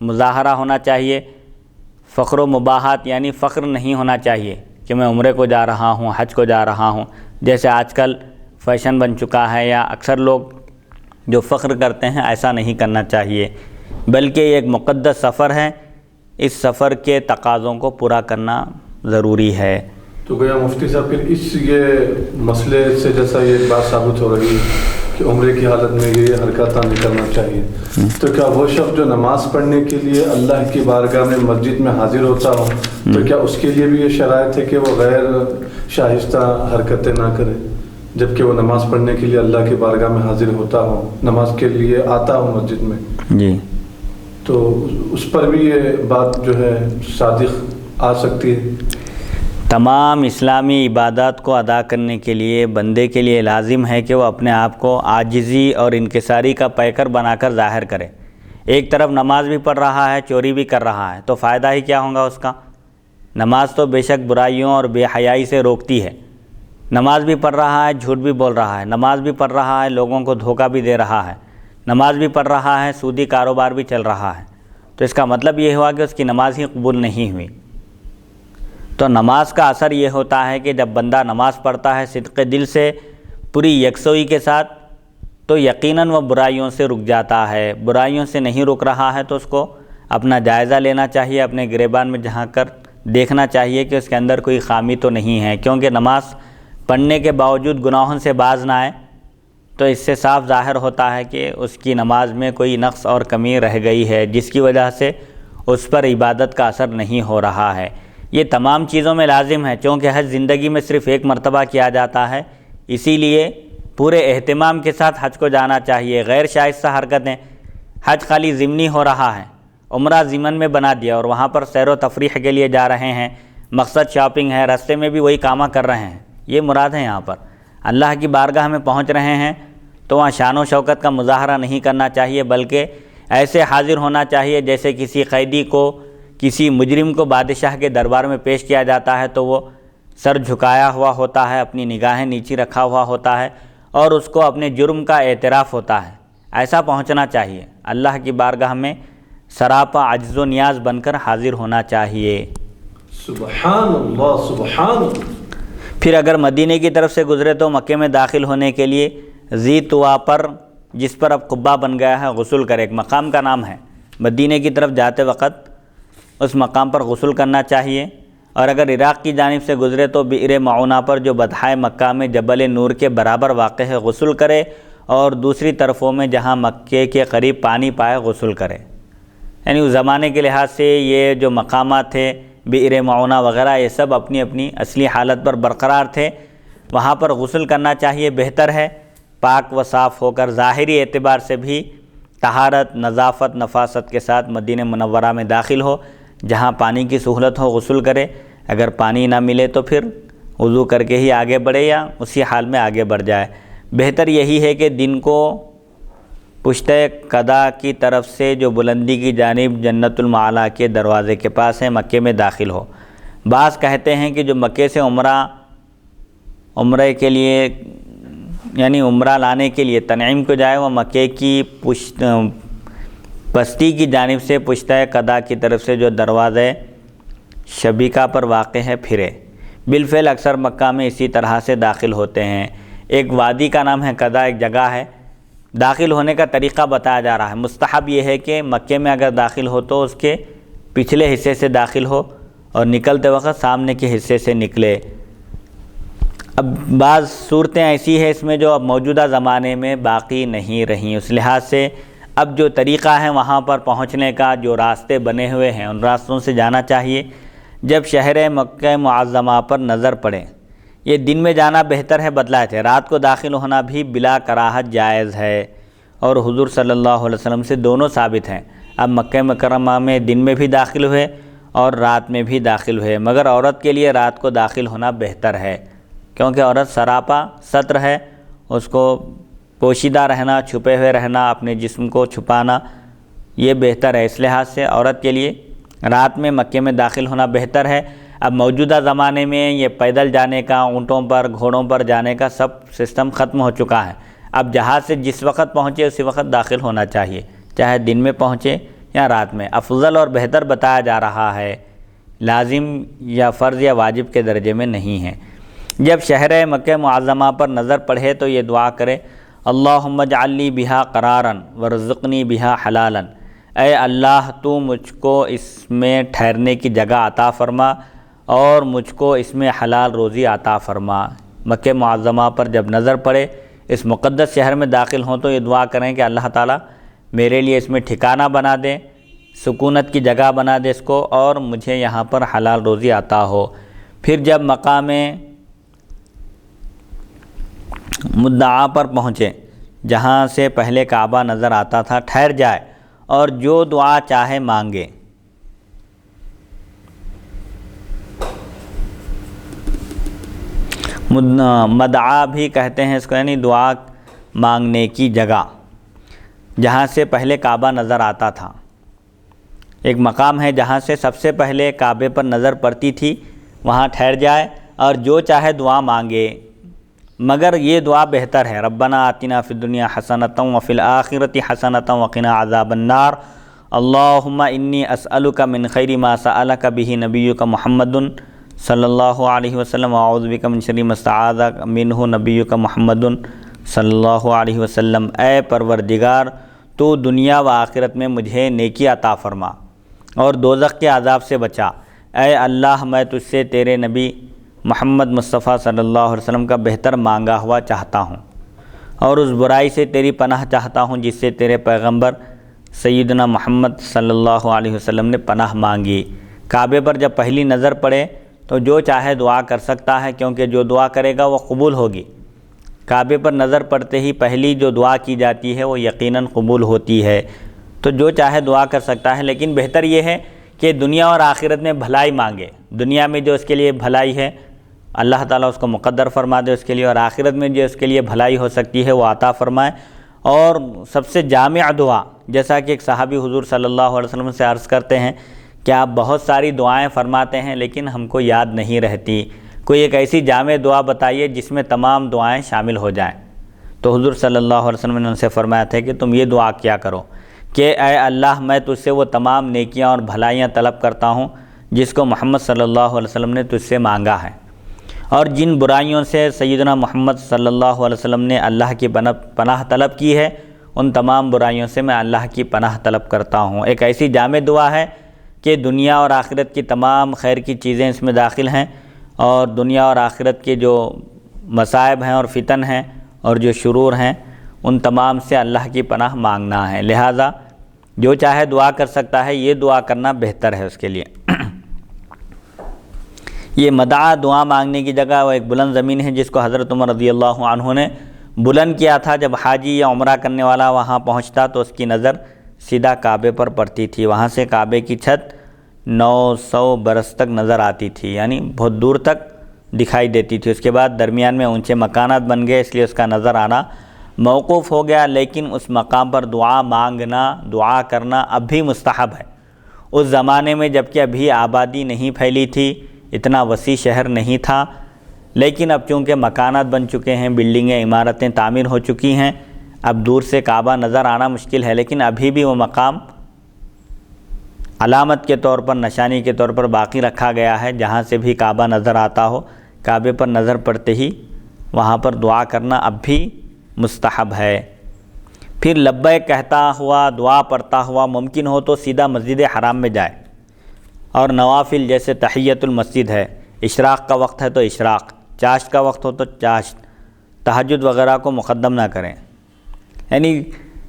مظاہرہ ہونا چاہیے، فخر و مباحات یعنی فخر نہیں ہونا چاہیے کہ میں عمرے کو جا رہا ہوں، حج کو جا رہا ہوں، جیسے آج کل فیشن بن چکا ہے یا اکثر لوگ جو فخر کرتے ہیں، ایسا نہیں کرنا چاہیے، بلکہ یہ ایک مقدس سفر ہے، اس سفر کے تقاضوں کو پورا کرنا ضروری ہے۔ تو گویا مفتی صاحب پھر اس یہ مسئلے سے جیسا یہ بات ثابت ہو رہی ہے کہ عمرے کی حالت میں یہ حرکات نہیں کرنا چاہیے، تو کیا وہ شخص جو نماز پڑھنے کے لیے اللہ کی بارگاہ میں مسجد میں حاضر ہوتا ہو تو کیا اس کے لیے بھی یہ شرائط ہے کہ وہ غیر شائستہ حرکتیں نہ کرے جبکہ وہ نماز پڑھنے کے لیے اللہ کی بارگاہ میں حاضر ہوتا ہو، نماز کے لیے آتا ہو مسجد میں؟ جی، تو اس پر بھی یہ بات جو ہے صادق آ سکتی ہے۔ تمام اسلامی عبادات کو ادا کرنے کے لیے بندے کے لیے لازم ہے کہ وہ اپنے آپ کو عاجزی اور انکساری کا پیکر بنا کر ظاہر کرے۔ ایک طرف نماز بھی پڑھ رہا ہے، چوری بھی کر رہا ہے، تو فائدہ ہی کیا ہوگا اس کا؟ نماز تو بے شک برائیوں اور بے حیائی سے روکتی ہے، نماز بھی پڑھ رہا ہے، جھوٹ بھی بول رہا ہے، نماز بھی پڑھ رہا ہے، لوگوں کو دھوکہ بھی دے رہا ہے، نماز بھی پڑھ رہا ہے، سودی کاروبار بھی چل رہا ہے، تو اس کا مطلب یہ ہوا کہ اس کی نماز ہی قبول نہیں ہوئی۔ تو نماز کا اثر یہ ہوتا ہے کہ جب بندہ نماز پڑھتا ہے صدق دل سے، پوری یکسوئی کے ساتھ، تو یقیناً وہ برائیوں سے رک جاتا ہے۔ برائیوں سے نہیں رک رہا ہے تو اس کو اپنا جائزہ لینا چاہیے، اپنے گریبان میں جھانک کر دیکھنا چاہیے کہ اس کے اندر کوئی خامی تو نہیں ہے، کیونکہ نماز پڑھنے کے باوجود گناہوں سے باز نہ آئے تو اس سے صاف ظاہر ہوتا ہے کہ اس کی نماز میں کوئی نقص اور کمی رہ گئی ہے، جس کی وجہ سے اس پر عبادت کا اثر نہیں ہو رہا ہے۔ یہ تمام چیزوں میں لازم ہے، چونکہ حج زندگی میں صرف ایک مرتبہ کیا جاتا ہے، اسی لیے پورے اہتمام کے ساتھ حج کو جانا چاہیے۔ غیر شائستہ حرکتیں، حج خالی ضمنی ہو رہا ہے، عمرہ ضمن میں بنا دیا اور وہاں پر سیر و تفریح کے لیے جا رہے ہیں، مقصد شاپنگ ہے، راستے میں بھی وہی کامہ کر رہے ہیں، یہ مراد ہے۔ یہاں پر اللہ کی بارگاہ میں پہنچ رہے ہیں تو وہاں شان و شوکت کا مظاہرہ نہیں کرنا چاہیے، بلکہ ایسے حاضر ہونا چاہیے جیسے کسی قیدی کو، کسی مجرم کو بادشاہ کے دربار میں پیش کیا جاتا ہے تو وہ سر جھکایا ہوا ہوتا ہے، اپنی نگاہیں نیچی رکھا ہوا ہوتا ہے اور اس کو اپنے جرم کا اعتراف ہوتا ہے، ایسا پہنچنا چاہیے۔ اللہ کی بارگاہ میں سراپا عجز و نیاز بن کر حاضر ہونا چاہیے۔ سبحان اللہ، سبحان اللہ۔ پھر اگر مدینے کی طرف سے گزرے تو مکے میں داخل ہونے کے لیے ذی طوا پر، جس پر اب قبہ بن گیا ہے، غسل کرے، ایک مقام کا نام ہے، مدینے کی طرف جاتے وقت اس مقام پر غسل کرنا چاہیے۔ اور اگر عراق کی جانب سے گزرے تو بئر معونہ پر جو بطحائے مکہ میں جبل نور کے برابر واقع ہے غسل کرے، اور دوسری طرفوں میں جہاں مکے کے قریب پانی پائے غسل کرے۔ یعنی اس زمانے کے لحاظ سے یہ جو مقامات تھے، بئر معونہ وغیرہ، یہ سب اپنی اپنی اصلی حالت پر برقرار تھے، وہاں پر غسل کرنا چاہیے، بہتر ہے پاک و صاف ہو کر، ظاہری اعتبار سے بھی طہارت، نظافت، نفاست کے ساتھ مدینہ منورہ میں داخل ہو، جہاں پانی کی سہولت ہو غسل کرے، اگر پانی نہ ملے تو پھر وضو کر کے ہی آگے بڑھے یا اسی حال میں آگے بڑھ جائے۔ بہتر یہی ہے کہ دن کو پشت قدا کی طرف سے جو بلندی کی جانب جنت المعلا کے دروازے کے پاس ہے، مکے میں داخل ہو۔ بعض کہتے ہیں کہ جو مکے سے عمرے کے لیے یعنی عمرہ لانے کے لیے تنعیم کو جائے، وہ مکے کی پستی کی جانب سے پشت قدا کی طرف سے جو دروازے شبیکہ پر واقع ہے پھرے۔ بالفعل اکثر مکہ میں اسی طرح سے داخل ہوتے ہیں۔ ایک وادی کا نام ہے قدا، ایک جگہ ہے۔ داخل ہونے کا طریقہ بتایا جا رہا ہے۔ مستحب یہ ہے کہ مکے میں اگر داخل ہو تو اس کے پچھلے حصے سے داخل ہو اور نکلتے وقت سامنے کے حصے سے نکلے۔ اب بعض صورتیں ایسی ہیں اس میں جو اب موجودہ زمانے میں باقی نہیں رہیں، اس لحاظ سے اب جو طریقہ ہے وہاں پر پہنچنے کا، جو راستے بنے ہوئے ہیں ان راستوں سے جانا چاہیے۔ جب شہر مکہ معظمہ پر نظر پڑے، یہ دن میں جانا بہتر ہے بتلائے تھے، رات کو داخل ہونا بھی بلا کراہت جائز ہے، اور حضور صلی اللہ علیہ وسلم سے دونوں ثابت ہیں۔ اب مکہ مکرمہ میں دن میں بھی داخل ہوئے اور رات میں بھی داخل ہوئے، مگر عورت کے لیے رات کو داخل ہونا بہتر ہے، کیونکہ عورت سراپا ستر ہے، اس کو پوشیدہ رہنا، چھپے ہوئے رہنا، اپنے جسم کو چھپانا یہ بہتر ہے۔ اس لحاظ سے عورت کے لیے رات میں مکے میں داخل ہونا بہتر ہے۔ اب موجودہ زمانے میں یہ پیدل جانے کا، اونٹوں پر گھوڑوں پر جانے کا سب سسٹم ختم ہو چکا ہے۔ اب جہاز سے جس وقت پہنچے اسی وقت داخل ہونا چاہیے، چاہے دن میں پہنچے یا رات میں۔ افضل اور بہتر بتایا جا رہا ہے، لازم یا فرض یا واجب کے درجے میں نہیں ہے۔ جب شہر مکہ معظمہ پر نظر پڑے تو یہ دعا کرے، اللہم اجعل لی بہا قرارا ورزقنی بہا حلالا، اے اللہ تو مجھ کو اس میں ٹھہرنے کی جگہ عطا فرما اور مجھ کو اس میں حلال روزی عطا فرما۔ مکہ معظمہ پر جب نظر پڑے، اس مقدس شہر میں داخل ہوں تو یہ دعا کریں کہ اللہ تعالیٰ میرے لیے اس میں ٹھکانہ بنا دے، سکونت کی جگہ بنا دے اس کو، اور مجھے یہاں پر حلال روزی عطا ہو۔ پھر جب مقام مدعا پر پہنچے، جہاں سے پہلے کعبہ نظر آتا تھا، ٹھہر جائے اور جو دعا چاہے مانگے۔ مدعا بھی کہتے ہیں اس کو، یعنی دعا مانگنے کی جگہ، جہاں سے پہلے کعبہ نظر آتا تھا۔ ایک مقام ہے جہاں سے سب سے پہلے کعبے پر نظر پڑتی تھی، وہاں ٹھہر جائے اور جو چاہے دعا مانگے، مگر یہ دعا بہتر ہے، ربنا آتنا فی الدنیا حسنۃ وفی الآخرۃ حسنۃ وقنا عذاب النار، اللہم انی اسألک من خیر ما سألک بہ نبیک محمد صلی اللہ علیہ وسلم واعوذ بک من شر ما استعاذ منہ نبیک محمد صلی اللہ علیہ وسلم۔ اے پروردگار، تو دنیا و آخرت میں مجھے نیکی عطا فرما اور دوزخ کے عذاب سے بچا۔ اے اللہ، میں تجھ سے تیرے نبی محمد مصطفیٰ صلی اللہ علیہ وسلم کا بہتر مانگا ہوا چاہتا ہوں، اور اس برائی سے تیری پناہ چاہتا ہوں جس سے تیرے پیغمبر سیدنا محمد صلی اللہ علیہ وسلم نے پناہ مانگی۔ کعبے پر جب پہلی نظر پڑے تو جو چاہے دعا کر سکتا ہے، کیونکہ جو دعا کرے گا وہ قبول ہوگی۔ کعبے پر نظر پڑتے ہی پہلی جو دعا کی جاتی ہے وہ یقیناً قبول ہوتی ہے، تو جو چاہے دعا کر سکتا ہے، لیکن بہتر یہ ہے کہ دنیا اور آخرت میں بھلائی مانگے۔ دنیا میں جو اس کے لیے بھلائی ہے اللہ تعالیٰ اس کو مقدر فرما دے اس کے لیے، اور آخرت میں جو اس کے لیے بھلائی ہو سکتی ہے وہ عطا فرمائے۔ اور سب سے جامع دعا، جیسا کہ ایک صحابی حضور صلی اللہ علیہ وسلم سے عرض کرتے ہیں کہ آپ بہت ساری دعائیں فرماتے ہیں لیکن ہم کو یاد نہیں رہتی، کوئی ایک ایسی جامع دعا بتائیے جس میں تمام دعائیں شامل ہو جائیں۔ تو حضور صلی اللہ علیہ وسلم نے ان سے فرمایا تھا کہ تم یہ دعا کیا کرو کہ اے اللہ، میں تجھ سے وہ تمام نیکیاں اور بھلائیاں طلب کرتا ہوں جس کو محمد صلی اللہ علیہ وسلم نے تجھ سے مانگا ہے، اور جن برائیوں سے سیدنا محمد صلی اللہ علیہ وسلم نے اللہ کی پناہ طلب کی ہے، ان تمام برائیوں سے میں اللہ کی پناہ طلب کرتا ہوں۔ ایک ایسی جامع دعا ہے کہ دنیا اور آخرت کی تمام خیر کی چیزیں اس میں داخل ہیں، اور دنیا اور آخرت کے جو مصائب ہیں اور فتن ہیں اور جو شرور ہیں ان تمام سے اللہ کی پناہ مانگنا ہے۔ لہٰذا جو چاہے دعا کر سکتا ہے، یہ دعا کرنا بہتر ہے اس کے لیے۔ یہ مدعا دعا مانگنے کی جگہ وہ ایک بلند زمین ہے جس کو حضرت عمر رضی اللہ عنہ نے بلند کیا تھا۔ جب حاجی یا عمرہ کرنے والا وہاں پہنچتا تو اس کی نظر سیدھا کعبے پر پڑتی تھی، وہاں سے کعبے کی چھت 900 برس تک نظر آتی تھی، یعنی بہت دور تک دکھائی دیتی تھی۔ اس کے بعد درمیان میں اونچے مکانات بن گئے، اس لیے اس کا نظر آنا موقوف ہو گیا، لیکن اس مقام پر دعا مانگنا، دعا کرنا اب بھی مستحب ہے۔ اس زمانے میں جبکہ ابھی آبادی نہیں پھیلی تھی، اتنا وسیع شہر نہیں تھا، لیکن اب چونکہ مکانات بن چکے ہیں، بلڈنگیں، عمارتیں تعمیر ہو چکی ہیں، اب دور سے کعبہ نظر آنا مشکل ہے، لیکن ابھی بھی وہ مقام علامت کے طور پر، نشانی کے طور پر باقی رکھا گیا ہے۔ جہاں سے بھی کعبہ نظر آتا ہو، کعبے پر نظر پڑتے ہی وہاں پر دعا کرنا اب بھی مستحب ہے۔ پھر لبیک کہتا ہوا، دعا پڑھتا ہوا ممکن ہو تو سیدھا مسجد حرام میں جائے، اور نوافل جیسے تحیۃ المسجد ہے، اشراق کا وقت ہے تو اشراق، چاشت کا وقت ہو تو چاشت، تہجد وغیرہ کو مقدم نہ کریں۔ یعنی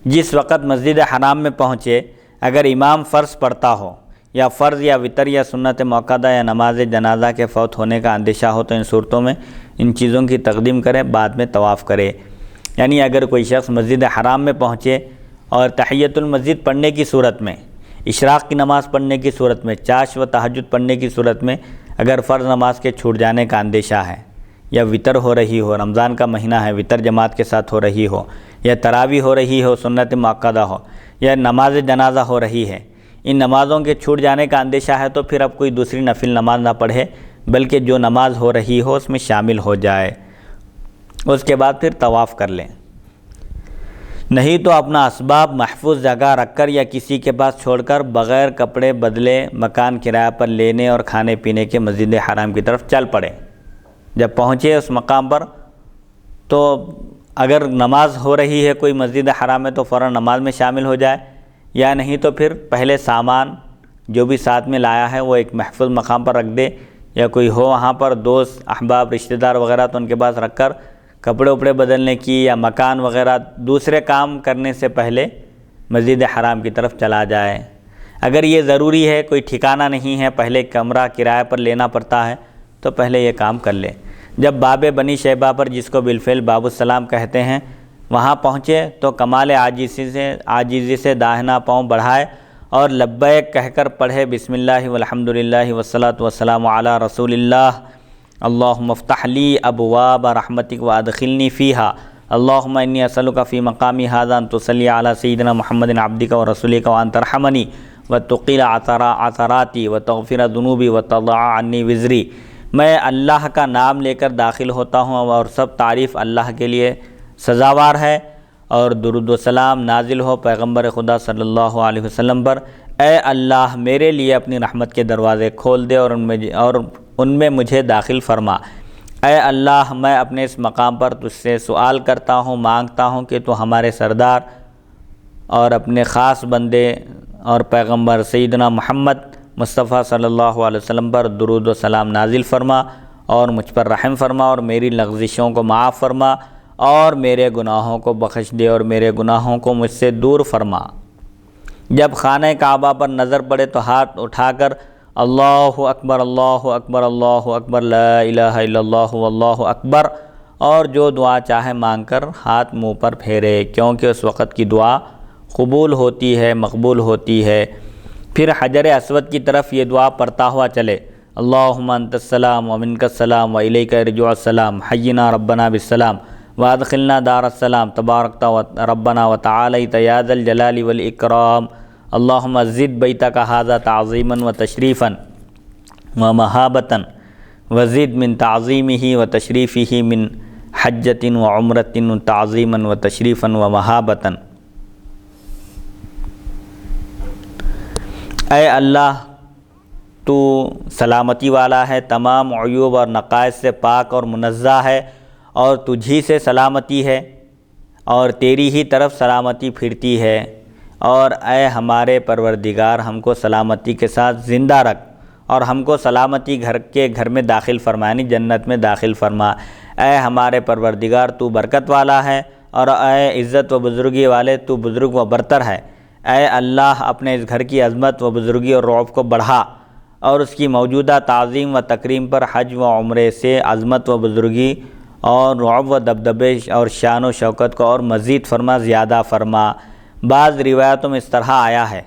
جس وقت مسجد حرام میں پہنچے، اگر امام فرض پڑھتا ہو، یا فرض یا وتر یا سنت مؤکدہ یا نماز جنازہ کے فوت ہونے کا اندیشہ ہو، تو ان صورتوں میں ان چیزوں کی تقدیم کرے، بعد میں طواف کرے۔ یعنی اگر کوئی شخص مسجد حرام میں پہنچے اور تحیۃ المسجد پڑھنے کی صورت میں، اشراق کی نماز پڑھنے کی صورت میں، چاشت و تہجد پڑھنے کی صورت میں اگر فرض نماز کے چھوٹ جانے کا اندیشہ ہے، یا وتر ہو رہی ہو، رمضان کا مہینہ ہے، وتر جماعت کے ساتھ ہو رہی ہو، یا تراویح ہو رہی ہو، سنت مؤکدہ ہو، یا نماز جنازہ ہو رہی ہے، ان نمازوں کے چھوٹ جانے کا اندیشہ ہے، تو پھر اب کوئی دوسری نفل نماز نہ پڑھے، بلکہ جو نماز ہو رہی ہو اس میں شامل ہو جائے، اس کے بعد پھر طواف کر لیں۔ نہیں تو اپنا اسباب محفوظ جگہ رکھ کر یا کسی کے پاس چھوڑ کر بغیر کپڑے بدلے مکان کرایہ پر لینے اور کھانے پینے کے مسجد حرام کی طرف چل پڑے۔ جب پہنچے اس مقام پر تو اگر نماز ہو رہی ہے کوئی مسجد حرام میں تو فوراً نماز میں شامل ہو جائے، یا نہیں تو پھر پہلے سامان جو بھی ساتھ میں لایا ہے وہ ایک محفوظ مقام پر رکھ دے، یا کوئی ہو وہاں پر دوست احباب رشتہ دار وغیرہ تو ان کے پاس رکھ کر کپڑے وپڑے بدلنے کی یا مکان وغیرہ دوسرے کام کرنے سے پہلے مسجد حرام کی طرف چلا جائے۔ اگر یہ ضروری ہے، کوئی ٹھکانہ نہیں ہے، پہلے کمرہ کرایہ پر لینا پڑتا ہے، تو پہلے یہ کام کر لے۔ جب باب بنی شیبہ پر، جس کو بالفعل باب السلام کہتے ہیں، وہاں پہنچے تو کمال عاجزی سے داہنا پاؤں بڑھائے اور لبیک کہہ کر پڑھے، بسم اللہ والحمد للہ والصلاۃ والسلام علی رسول اللہ، اللہم افتح لی ابواب رحمتک وادخلنی فیہا، اللہم انی اسألک فی مقامی ھذا ان تصلی علی سیدنا محمد عبدک ورسولک وان ترحمنی وتقیل عثراتی وتغفر ذنوبی وتضع عنی وزری۔ میں اللہ کا نام لے کر داخل ہوتا ہوں اور سب تعریف اللہ کے لیے سزاوار ہے، اور درود و سلام نازل ہو پیغمبر خدا صلی اللہ علیہ وسلم پر۔ اے اللہ میرے لیے اپنی رحمت کے دروازے کھول دے اور ان میں مجھے داخل فرما۔ اے اللہ میں اپنے اس مقام پر تجھ سے سوال کرتا ہوں، مانگتا ہوں کہ تو ہمارے سردار اور اپنے خاص بندے اور پیغمبر سیدنا محمد مصطفیٰ صلی اللہ علیہ وسلم پر درود و سلام نازل فرما، اور مجھ پر رحم فرما، اور میری لغزشوں کو معاف فرما، اور میرے گناہوں کو بخش دے، اور میرے گناہوں کو مجھ سے دور فرما۔ جب خانہ کعبہ پر نظر پڑے تو ہاتھ اٹھا کر اللہ اکبر اللہ اکبر اللہ اکبر لا الہ الا اللہ واللہ اکبر، اور جو دعا چاہے مانگ کر ہاتھ منہ پر پھیرے، کیونکہ اس وقت کی دعا قبول ہوتی ہے، مقبول ہوتی ہے۔ پھر حجر اسود کی طرف یہ دعا پڑھتا ہوا چلے، اللہم انت السلام ومنک السلام والیک یرجع السلام، حینا ربنا بالسلام وادخلنا دار السلام، تبارکت ربنا وتعالیت یا ذا الجلال والاکرام، اللہم زد بیتک ھذا تعظیما وتشریفا ومہابۃ وزد من تعظیمہ وتشریفہ من حجۃ وعمرۃ تعظیما وتشریفا ومہابۃ۔ اے اللہ تو سلامتی والا ہے، تمام عیوب اور نقائص سے پاک اور منزہ ہے، اور تجھی سے سلامتی ہے اور تیری ہی طرف سلامتی پھرتی ہے، اور اے ہمارے پروردگار ہم کو سلامتی کے ساتھ زندہ رکھ، اور ہم کو سلامتی گھر میں داخل فرما، یعنی جنت میں داخل فرما۔ اے ہمارے پروردگار تو برکت والا ہے، اور اے عزت و بزرگی والے تو بزرگ و برتر ہے۔ اے اللہ اپنے اس گھر کی عظمت و بزرگی اور رعب کو بڑھا، اور اس کی موجودہ تعظیم و تکریم پر حج و عمرے سے عظمت و بزرگی اور رعب و دبدبے اور شان و شوکت کو اور مزید فرما، زیادہ فرما۔ بعض روایتوں میں اس طرح آیا ہے،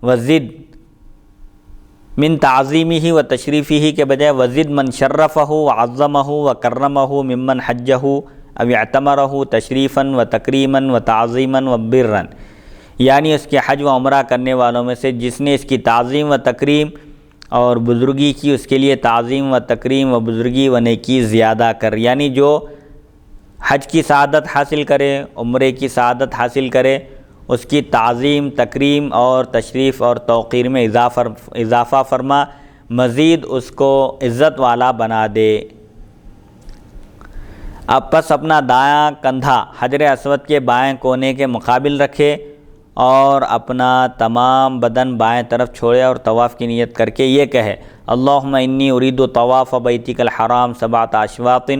وزد من تعظیمہ و تشریفہ کے بجائے وزد من شرفہ وعظمہ وکرمہ ممن حجہ او اعتمرہ تشریفاً و تکریماً و تعظیماً و برًا، یعنی اس کے حج و عمرہ کرنے والوں میں سے جس نے اس کی تعظیم و تکریم اور بزرگی کی، اس کے لیے تعظیم و تکریم و بزرگی و نیکی زیادہ کر، یعنی جو حج کی سعادت حاصل کرے، عمرے کی سعادت حاصل کرے، اس کی تعظیم، تکریم اور تشریف اور توقیر میں اضافہ فرما، مزید اس کو عزت والا بنا دے۔ اب پس اپنا دایاں کندھا حجر اسود کے بائیں کونے کے مقابل رکھے اور اپنا تمام بدن بائیں طرف چھوڑے اور طواف کی نیت کر کے یہ کہے: اللہم انی ارید طواف بیتک الحرام 7 اشواط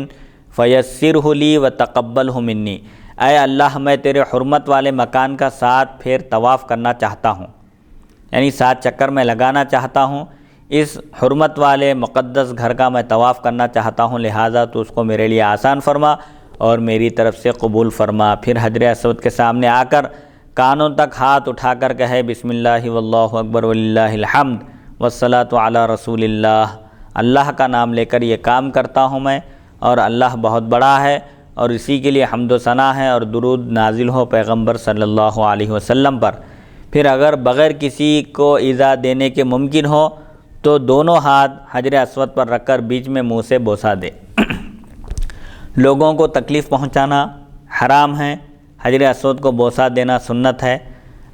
فیسرہ لی وتقبلہ منی، اے اللہ میں تیرے حرمت والے مکان کا 7 پھیر طواف کرنا چاہتا ہوں، یعنی 7 چکر میں لگانا چاہتا ہوں، اس حرمت والے مقدس گھر کا میں طواف کرنا چاہتا ہوں، لہٰذا تو اس کو میرے لیے آسان فرما اور میری طرف سے قبول فرما۔ پھر حجر اسود کے سامنے آ کر کانوں تک ہاتھ اٹھا کر کہے: بسم اللہ واللہ اکبر وللہ الحمد والصلاۃ علی رسول اللہ، اللہ کا نام لے کر یہ کام کرتا ہوں میں، اور اللہ بہت بڑا ہے اور اسی کے لیے حمد و ثنا ہے، اور درود نازل ہو پیغمبر صلی اللہ علیہ وسلم پر۔ پھر اگر بغیر کسی کو ایذا دینے کے ممکن ہو تو دونوں ہاتھ حجر اسود پر رکھ کر بیچ میں منہ سے بوسہ دے۔ لوگوں کو تکلیف پہنچانا حرام ہے، حجر اسود کو بوسہ دینا سنت ہے۔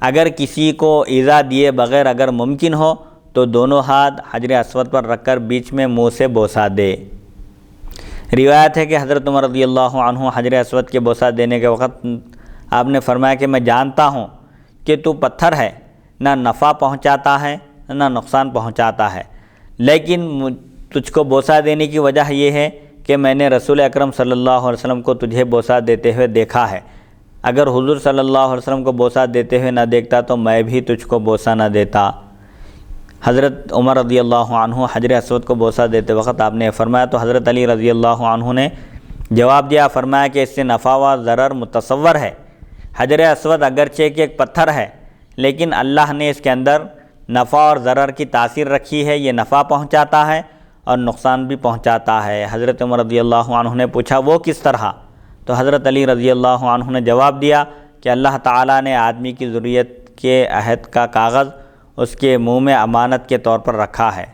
اگر کسی کو ایذا دیے بغیر اگر ممکن ہو تو دونوں ہاتھ حجر اسود پر رکھ کر بیچ میں منہ سے بوسہ دے۔ روایت ہے کہ حضرت عمر رضی اللہ عنہ حجر اسود کے بوسہ دینے کے وقت آپ نے فرمایا کہ میں جانتا ہوں کہ تو پتھر ہے، نہ نفع پہنچاتا ہے نہ نقصان پہنچاتا ہے، لیکن تجھ کو بوسہ دینے کی وجہ یہ ہے کہ میں نے رسول اکرم صلی اللہ علیہ وسلم کو تجھے بوسہ دیتے ہوئے دیکھا ہے، اگر حضور صلی اللہ علیہ وسلم کو بوسہ دیتے ہوئے نہ دیکھتا تو میں بھی تجھ کو بوسہ نہ دیتا۔ حضرت عمر رضی اللہ عنہ حجر اسود کو بوسہ دیتے وقت آپ نے فرمایا تو حضرت علی رضی اللہ عنہ نے جواب دیا، فرمایا کہ اس سے نفع و ضرر متصور ہے۔ حجر اسود اگرچہ کہ ایک پتھر ہے لیکن اللہ نے اس کے اندر نفع اور ضرر کی تاثیر رکھی ہے، یہ نفع پہنچاتا ہے اور نقصان بھی پہنچاتا ہے۔ حضرت عمر رضی اللہ عنہ نے پوچھا وہ کس طرح؟ تو حضرت علی رضی اللہ عنہ نے جواب دیا کہ اللہ تعالیٰ نے آدمی کی ذریت کے عہد کا کاغذ اس کے منہ میں امانت کے طور پر رکھا ہے،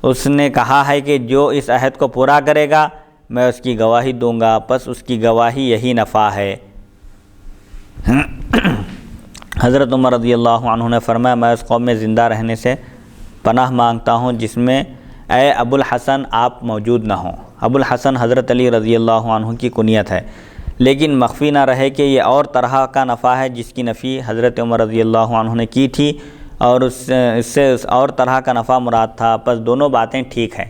اس نے کہا ہے کہ جو اس عہد کو پورا کرے گا میں اس کی گواہی دوں گا، پس اس کی گواہی یہی نفع ہے۔ حضرت عمر رضی اللہ عنہ نے فرمایا میں اس قوم میں زندہ رہنے سے پناہ مانگتا ہوں جس میں اے ابو الحسن آپ موجود نہ ہوں۔ ابو الحسن حضرت علی رضی اللہ عنہ کی کنیت ہے، لیکن مخفی نہ رہے کہ یہ اور طرح کا نفع ہے جس کی نفی حضرت عمر رضی اللہ عنہ نے کی تھی، اور اس سے اور طرح کا نفع مراد تھا، پس دونوں باتیں ٹھیک ہیں۔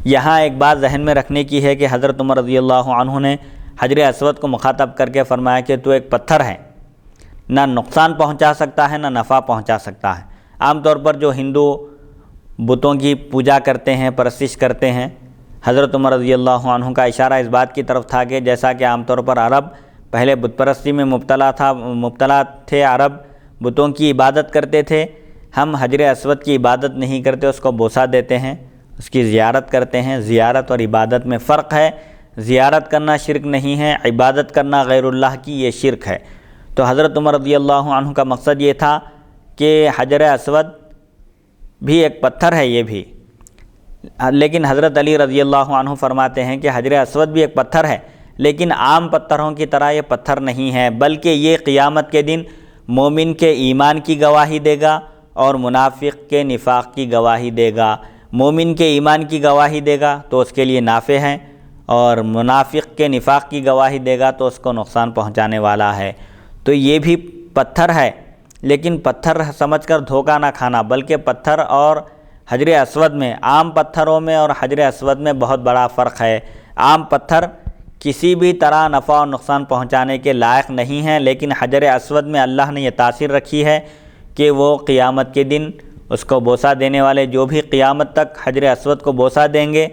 یہاں ایک بات ذہن میں رکھنے کی ہے کہ حضرت عمر رضی اللہ عنہ نے حجر اسود کو مخاطب کر کے فرمایا کہ تو ایک پتھر ہے، نہ نقصان پہنچا سکتا ہے نہ نفع پہنچا سکتا ہے۔ عام طور پر جو ہندو بتوں کی پوجا کرتے ہیں، پرستش کرتے ہیں، حضرت عمر رضی اللہ عنہ کا اشارہ اس بات کی طرف تھا کہ جیسا کہ عام طور پر عرب پہلے بت پرستی میں مبتلا تھے، عرب بتوں کی عبادت کرتے تھے، ہم حجر اسود کی عبادت نہیں کرتے، اس کو بوسہ دیتے ہیں، اس کی زیارت کرتے ہیں۔ زیارت اور عبادت میں فرق ہے، زیارت کرنا شرک نہیں ہے، عبادت کرنا غیر اللہ کی یہ شرک ہے۔ تو حضرت عمر رضی اللہ عنہ کا مقصد یہ تھا کہ حجر اسود بھی ایک پتھر ہے یہ بھی، لیکن حضرت علی رضی اللہ عنہ فرماتے ہیں کہ حجر اسود بھی ایک پتھر ہے لیکن عام پتھروں کی طرح یہ پتھر نہیں ہے، بلکہ یہ قیامت کے دن مومن کے ایمان کی گواہی دے گا اور منافق کے نفاق کی گواہی دے گا۔ مومن کے ایمان کی گواہی دے گا تو اس کے لیے نافع ہے، اور منافق کے نفاق کی گواہی دے گا تو اس کو نقصان پہنچانے والا ہے۔ تو یہ بھی پتھر ہے، لیکن پتھر سمجھ کر دھوکہ نہ کھانا، بلکہ پتھر اور حجر اسود میں، عام پتھروں میں اور حجر اسود میں بہت بڑا فرق ہے۔ عام پتھر کسی بھی طرح نفع اور نقصان پہنچانے کے لائق نہیں ہیں، لیکن حجر اسود میں اللہ نے یہ تاثیر رکھی ہے کہ وہ قیامت کے دن اس کو بوسہ دینے والے جو بھی قیامت تک حجر اسود کو بوسہ دیں گے،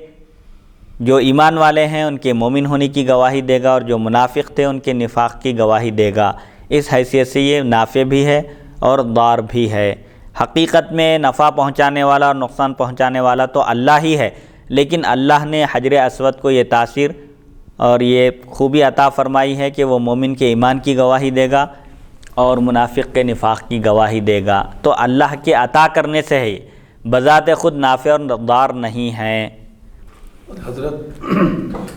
جو ایمان والے ہیں ان کے مومن ہونے کی گواہی دے گا، اور جو منافق تھے ان کے نفاق کی گواہی دے گا۔ اس حیثیت سے یہ نافع بھی ہے اور ضار بھی ہے۔ حقیقت میں نفع پہنچانے والا اور نقصان پہنچانے والا تو اللہ ہی ہے، لیکن اللہ نے حجر اسود کو یہ تاثیر اور یہ خوبی عطا فرمائی ہے کہ وہ مومن کے ایمان کی گواہی دے گا اور منافق کے نفاق کی گواہی دے گا۔ تو اللہ کے عطا کرنے سے ہے، بذات خود نافع اور ضار نہیں ہے۔ حضرت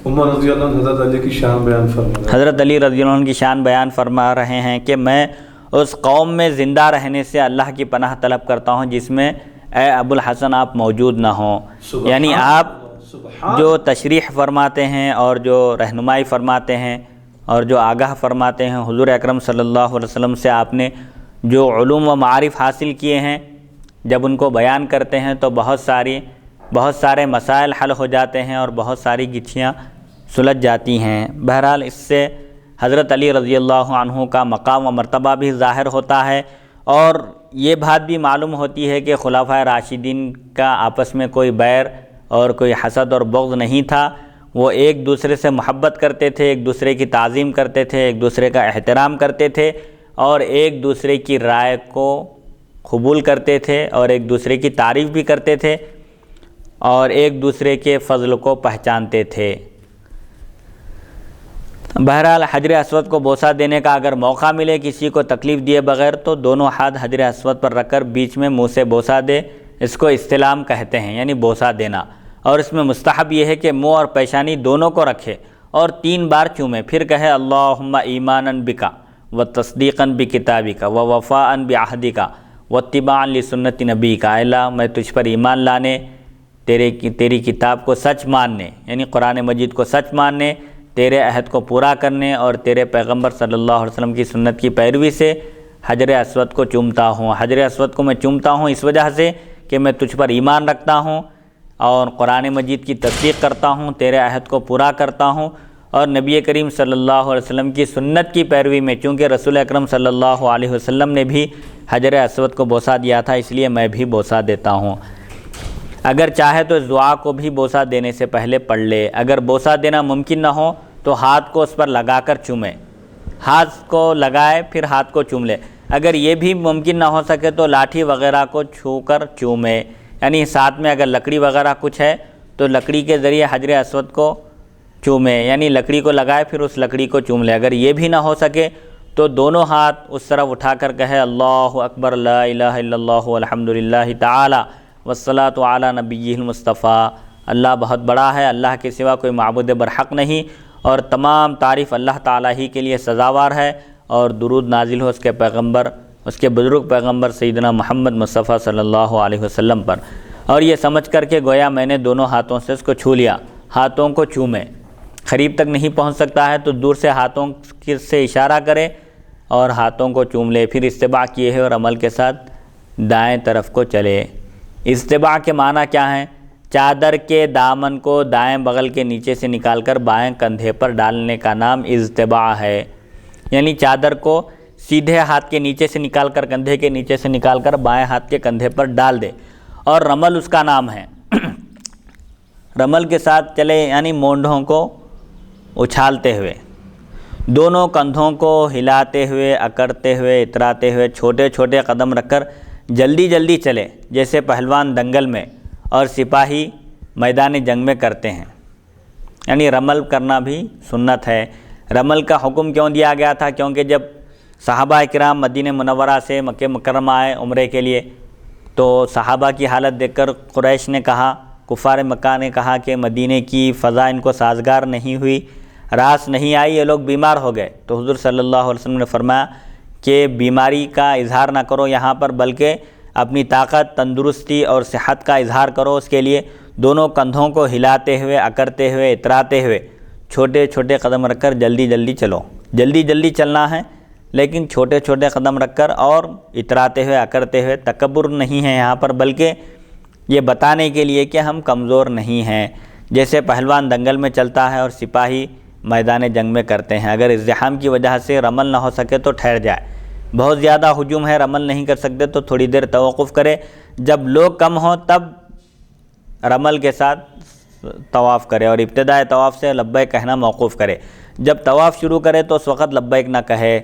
عمر رضی اللہ عنہ حضرت علی کی شان بیان فرما رہے ہیں۔ حضرت علی رضی اللہ عنہ کی شان بیان فرما رہے ہیں کہ میں اس قوم میں زندہ رہنے سے اللہ کی پناہ طلب کرتا ہوں جس میں اے ابو الحسن آپ موجود نہ ہوں، یعنی آپ جو تشریح فرماتے ہیں اور جو رہنمائی فرماتے ہیں اور جو آگاہ فرماتے ہیں، حضور اکرم صلی اللہ علیہ وسلم سے آپ نے جو علوم و معارف حاصل کیے ہیں، جب ان کو بیان کرتے ہیں تو بہت سارے مسائل حل ہو جاتے ہیں اور بہت ساری گتھیاں سلجھ جاتی ہیں۔ بہرحال اس سے حضرت علی رضی اللہ عنہ کا مقام و مرتبہ بھی ظاہر ہوتا ہے، اور یہ بات بھی معلوم ہوتی ہے کہ خلفائے راشدین کا آپس میں کوئی بیر اور کوئی حسد اور بغض نہیں تھا۔ وہ ایک دوسرے سے محبت کرتے تھے، ایک دوسرے کی تعظیم کرتے تھے، ایک دوسرے کا احترام کرتے تھے، اور ایک دوسرے کی رائے کو قبول کرتے تھے، اور ایک دوسرے کی تعریف بھی کرتے تھے، اور ایک دوسرے کے فضل کو پہچانتے تھے۔ بہرحال حجر اسود کو بوسہ دینے کا اگر موقع ملے کسی کو تکلیف دیے بغیر، تو دونوں ہاتھ حجر اسود پر رکھ کر بیچ میں منہ سے بوسہ دے، اس کو استلام کہتے ہیں، یعنی بوسہ دینا۔ اور اس میں مستحب یہ ہے کہ منہ اور پیشانی دونوں کو رکھے اور 3 بار چومے، پھر کہے اللہم ایمانا بکا وتصدیقا بکتابکا ووفاءا بعہدکا واتباعا لسنت نبیکا، اے اللہ میں تجھ پر ایمان لانے، تیری کتاب کو سچ ماننے، یعنی قرآن مجید کو سچ ماننے، تیرے عہد کو پورا کرنے اور تیرے پیغمبر صلی اللہ علیہ وسلم کی سنت کی پیروی سے حجر اسود کو چومتا ہوں۔ حجر اسود کو میں چومتا ہوں اس وجہ سے کہ میں تجھ پر ایمان رکھتا ہوں اور قرآن مجید کی تصدیق کرتا ہوں، تیرے عہد کو پورا کرتا ہوں، اور نبی کریم صلی اللہ علیہ وسلم کی سنت کی پیروی میں، چونکہ رسول اکرم صلی اللہ علیہ وسلم نے بھی حجر اسود کو بوسہ دیا تھا، اس لیے میں بھی بوسہ دیتا ہوں۔ اگر چاہے تو اس دعا کو بھی بوسہ دینے سے پہلے پڑھ لے۔ اگر بوسہ دینا ممکن نہ ہو تو ہاتھ کو اس پر لگا کر چومے، ہاتھ کو لگائے پھر ہاتھ کو چوم لے۔ اگر یہ بھی ممکن نہ ہو سکے تو لاٹھی وغیرہ کو چھو کر چومے، یعنی ساتھ میں اگر لکڑی وغیرہ کچھ ہے تو لکڑی کے ذریعے حجر اسود کو چومے، یعنی لکڑی کو لگائے پھر اس لکڑی کو چوم لے۔ اگر یہ بھی نہ ہو سکے تو دونوں ہاتھ اس طرف اٹھا کر کہے اللہ اکبر لا الہ الا اللہ والحمد للہ تعالی والصلاۃ علی نبیہ المصطفیٰ، اللہ بہت بڑا ہے، اللہ کے سوا کوئی معبود برحق نہیں، اور تمام تعریف اللہ تعالیٰ ہی کے لیے سزاوار ہے، اور درود نازل ہو اس کے پیغمبر، اس کے بزرگ پیغمبر سیدنا محمد مصطفیٰ صلی اللہ علیہ وسلم پر۔ اور یہ سمجھ کر کے گویا میں نے دونوں ہاتھوں سے اس کو چھو لیا، ہاتھوں کو چومے۔ قریب تک نہیں پہنچ سکتا ہے تو دور سے ہاتھوں سے اشارہ کرے اور ہاتھوں کو چوم لے، پھر استباع کیے ہے اور عمل کے ساتھ دائیں طرف کو چلے۔ استباع کے معنی کیا ہیں؟ چادر کے دامن کو دائیں بغل کے نیچے سے نکال کر بائیں کندھے پر ڈالنے کا نام استباع ہے، یعنی چادر کو سیدھے ہاتھ کے نیچے سے نکال کر، کندھے کے نیچے سے نکال کر بائیں ہاتھ کے کندھے پر ڈال دے، اور رمل اس کا نام ہے۔ رمل کے ساتھ چلے یعنی مونڈھوں کو اچھالتے ہوئے، دونوں کندھوں کو ہلاتے ہوئے، اکڑتے ہوئے، اتراتے ہوئے، چھوٹے چھوٹے قدم رکھ کر جلدی جلدی چلے، جیسے پہلوان دنگل میں اور سپاہی میدان جنگ میں کرتے ہیں، یعنی رمل کرنا بھی سنت ہے۔ رمل کا حکم کیوں دیا گیا تھا؟ کیونکہ جب صحابہ کرام مدینہ منورہ سے مکہ مکرمہ آئے عمرے کے لیے تو صحابہ کی حالت دیکھ کر قریش نے کہا، کفار مکہ نے کہا کہ مدینہ کی فضا ان کو سازگار نہیں ہوئی، راس نہیں آئی، یہ لوگ بیمار ہو گئے۔ تو حضور صلی اللہ علیہ وسلم نے فرمایا کہ بیماری کا اظہار نہ کرو یہاں پر، بلکہ اپنی طاقت، تندرستی اور صحت کا اظہار کرو۔ اس کے لیے دونوں کندھوں کو ہلاتے ہوئے، اکڑتے ہوئے، اتراتے ہوئے، چھوٹے چھوٹے قدم رکھ کر جلدی جلدی چلو۔ جلدی جلدی چلنا ہے لیکن چھوٹے چھوٹے قدم رکھ کر اور اتراتے ہوئے، اکڑتے ہوئے۔ تکبر نہیں ہے یہاں پر، بلکہ یہ بتانے کے لیے کہ ہم کمزور نہیں ہیں، جیسے پہلوان دنگل میں چلتا ہے اور سپاہی میدان جنگ میں کرتے ہیں۔ اگر ازدحام کی وجہ سے رمل نہ ہو سکے تو ٹھہر جائے، بہت زیادہ ہجوم ہے، رمل نہیں کر سکتے تو تھوڑی دیر توقف کرے، جب لوگ کم ہوں تب رمل کے ساتھ طواف کرے، اور ابتدائے طواف سے لبیک کہنا موقوف کرے۔ جب طواف شروع کرے تو اس وقت لبیک نہ کہے۔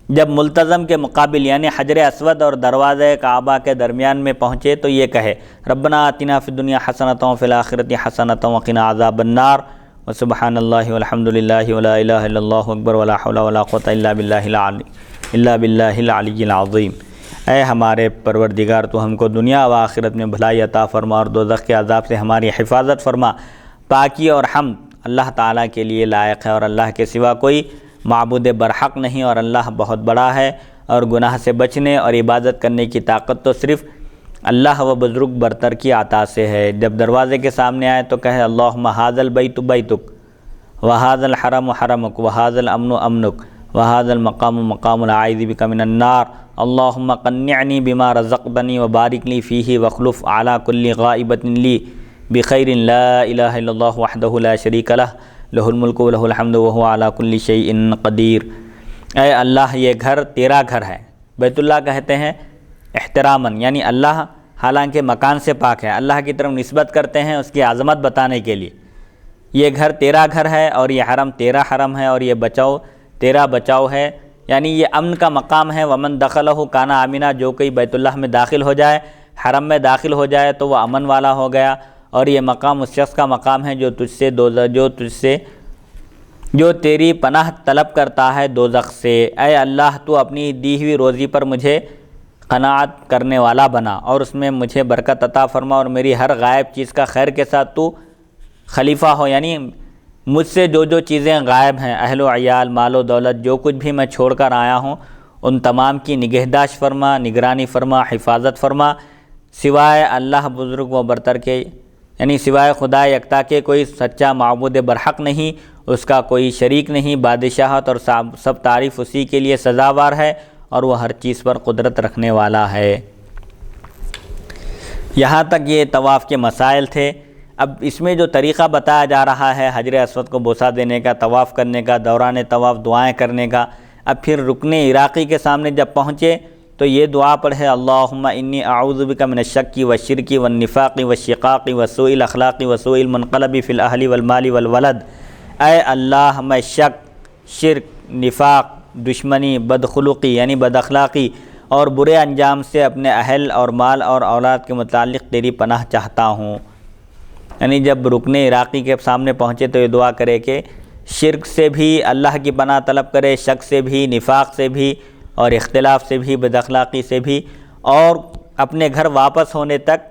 جب ملتزم کے مقابل یعنی حجر اسود اور دروازہ کعبہ کے درمیان میں پہنچے تو یہ کہے ربنا آتنا فی الدنیا حسنۃ وفی الآخرۃ حسنۃ وقنا عذاب النار وسبحان اللہ والحمد للہ ولا الہ الا اللہ اکبر ولا حول ولا قوۃ الا باللہ العلی العظیم۔ اے ہمارے پروردگار تو ہم کو دنیا و آخرت میں بھلائی عطا فرما اور دوزخ کے عذاب سے ہماری حفاظت فرما۔ پاکی اور حمد اللہ تعالیٰ کے لیے لائق ہے اور اللہ کے سوا کوئی معبود برحق نہیں، اور اللہ بہت بڑا ہے، اور گناہ سے بچنے اور عبادت کرنے کی طاقت تو صرف اللہ و بزرگ برتر کی عطا سے ہے۔ جب دروازے کے سامنے آئے تو کہے اللہم ھذا البیت بیتک وھذا الحرم حرمک وھذا الامن امنک وھذا المقام مقام العائذ بک من النار اللہم قنعنی بما رزقتنی وبارک لی فیہ واخلف علی کل غائبۃ لی بخیر لا الہ الا اللہ وحدہ لا شریک لہ لہ الملک ولہ الحمد وہو علی کل شیء قدیر۔ اے اللہ یہ گھر تیرا گھر ہے۔ بیت اللہ کہتے ہیں احتراماً، یعنی اللہ حالانکہ مکان سے پاک ہے، اللہ کی طرف نسبت کرتے ہیں اس کی عظمت بتانے کے لیے۔ یہ گھر تیرا گھر ہے اور یہ حرم تیرا حرم ہے اور یہ بچاؤ تیرا بچاؤ ہے، یعنی یہ امن کا مقام ہے۔ ومن دخلہ کان آمنا، جو کوئی بیت اللہ میں داخل ہو جائے، حرم میں داخل ہو جائے تو وہ امن والا ہو گیا، اور یہ مقام اس شخص کا مقام ہے جو تیری پناہ طلب کرتا ہے دوزخ سے۔ اے اللہ تو اپنی دی ہوئی روزی پر مجھے قناعت کرنے والا بنا اور اس میں مجھے برکت عطا فرما، اور میری ہر غائب چیز کا خیر کے ساتھ تو خلیفہ ہو، یعنی مجھ سے جو چیزیں غائب ہیں، اہل و عیال، مال و دولت، جو کچھ بھی میں چھوڑ کر آیا ہوں ان تمام کی نگہداشت فرما، نگرانی فرما، حفاظت فرما۔ سوائے اللہ بزرگ و برتر کے، یعنی سوائے خدا یکتا کے کوئی سچا معبود برحق نہیں، اس کا کوئی شریک نہیں، بادشاہت اور سب تعریف اسی کے لیے سزاوار ہے، اور وہ ہر چیز پر قدرت رکھنے والا ہے۔ یہاں تک یہ طواف کے مسائل تھے۔ اب اس میں جو طریقہ بتایا جا رہا ہے حجر اسود کو بوسہ دینے کا، طواف کرنے کا، دوران طواف دعائیں کرنے کا، اب پھر رکن عراقی کے سامنے جب پہنچے تو یہ دعا پڑھے اللہم انی اعوذ بک من الشک والشرک والنفاق والشقاق وسوء الاخلاق وسوء المنقلب فی الاہل والمال والولد۔ اے اللہ میں شک، شرک، نفاق، دشمنی، بدخلقی یعنی بد اخلاقی اور برے انجام سے اپنے اہل اور مال اور اولاد کے متعلق تیری پناہ چاہتا ہوں۔ یعنی جب رکن عراقی کے سامنے پہنچے تو یہ دعا کرے کہ شرک سے بھی اللہ کی پناہ طلب کرے، شک سے بھی، نفاق سے بھی، اور اختلاف سے بھی، بد اخلاقی سے بھی، اور اپنے گھر واپس ہونے تک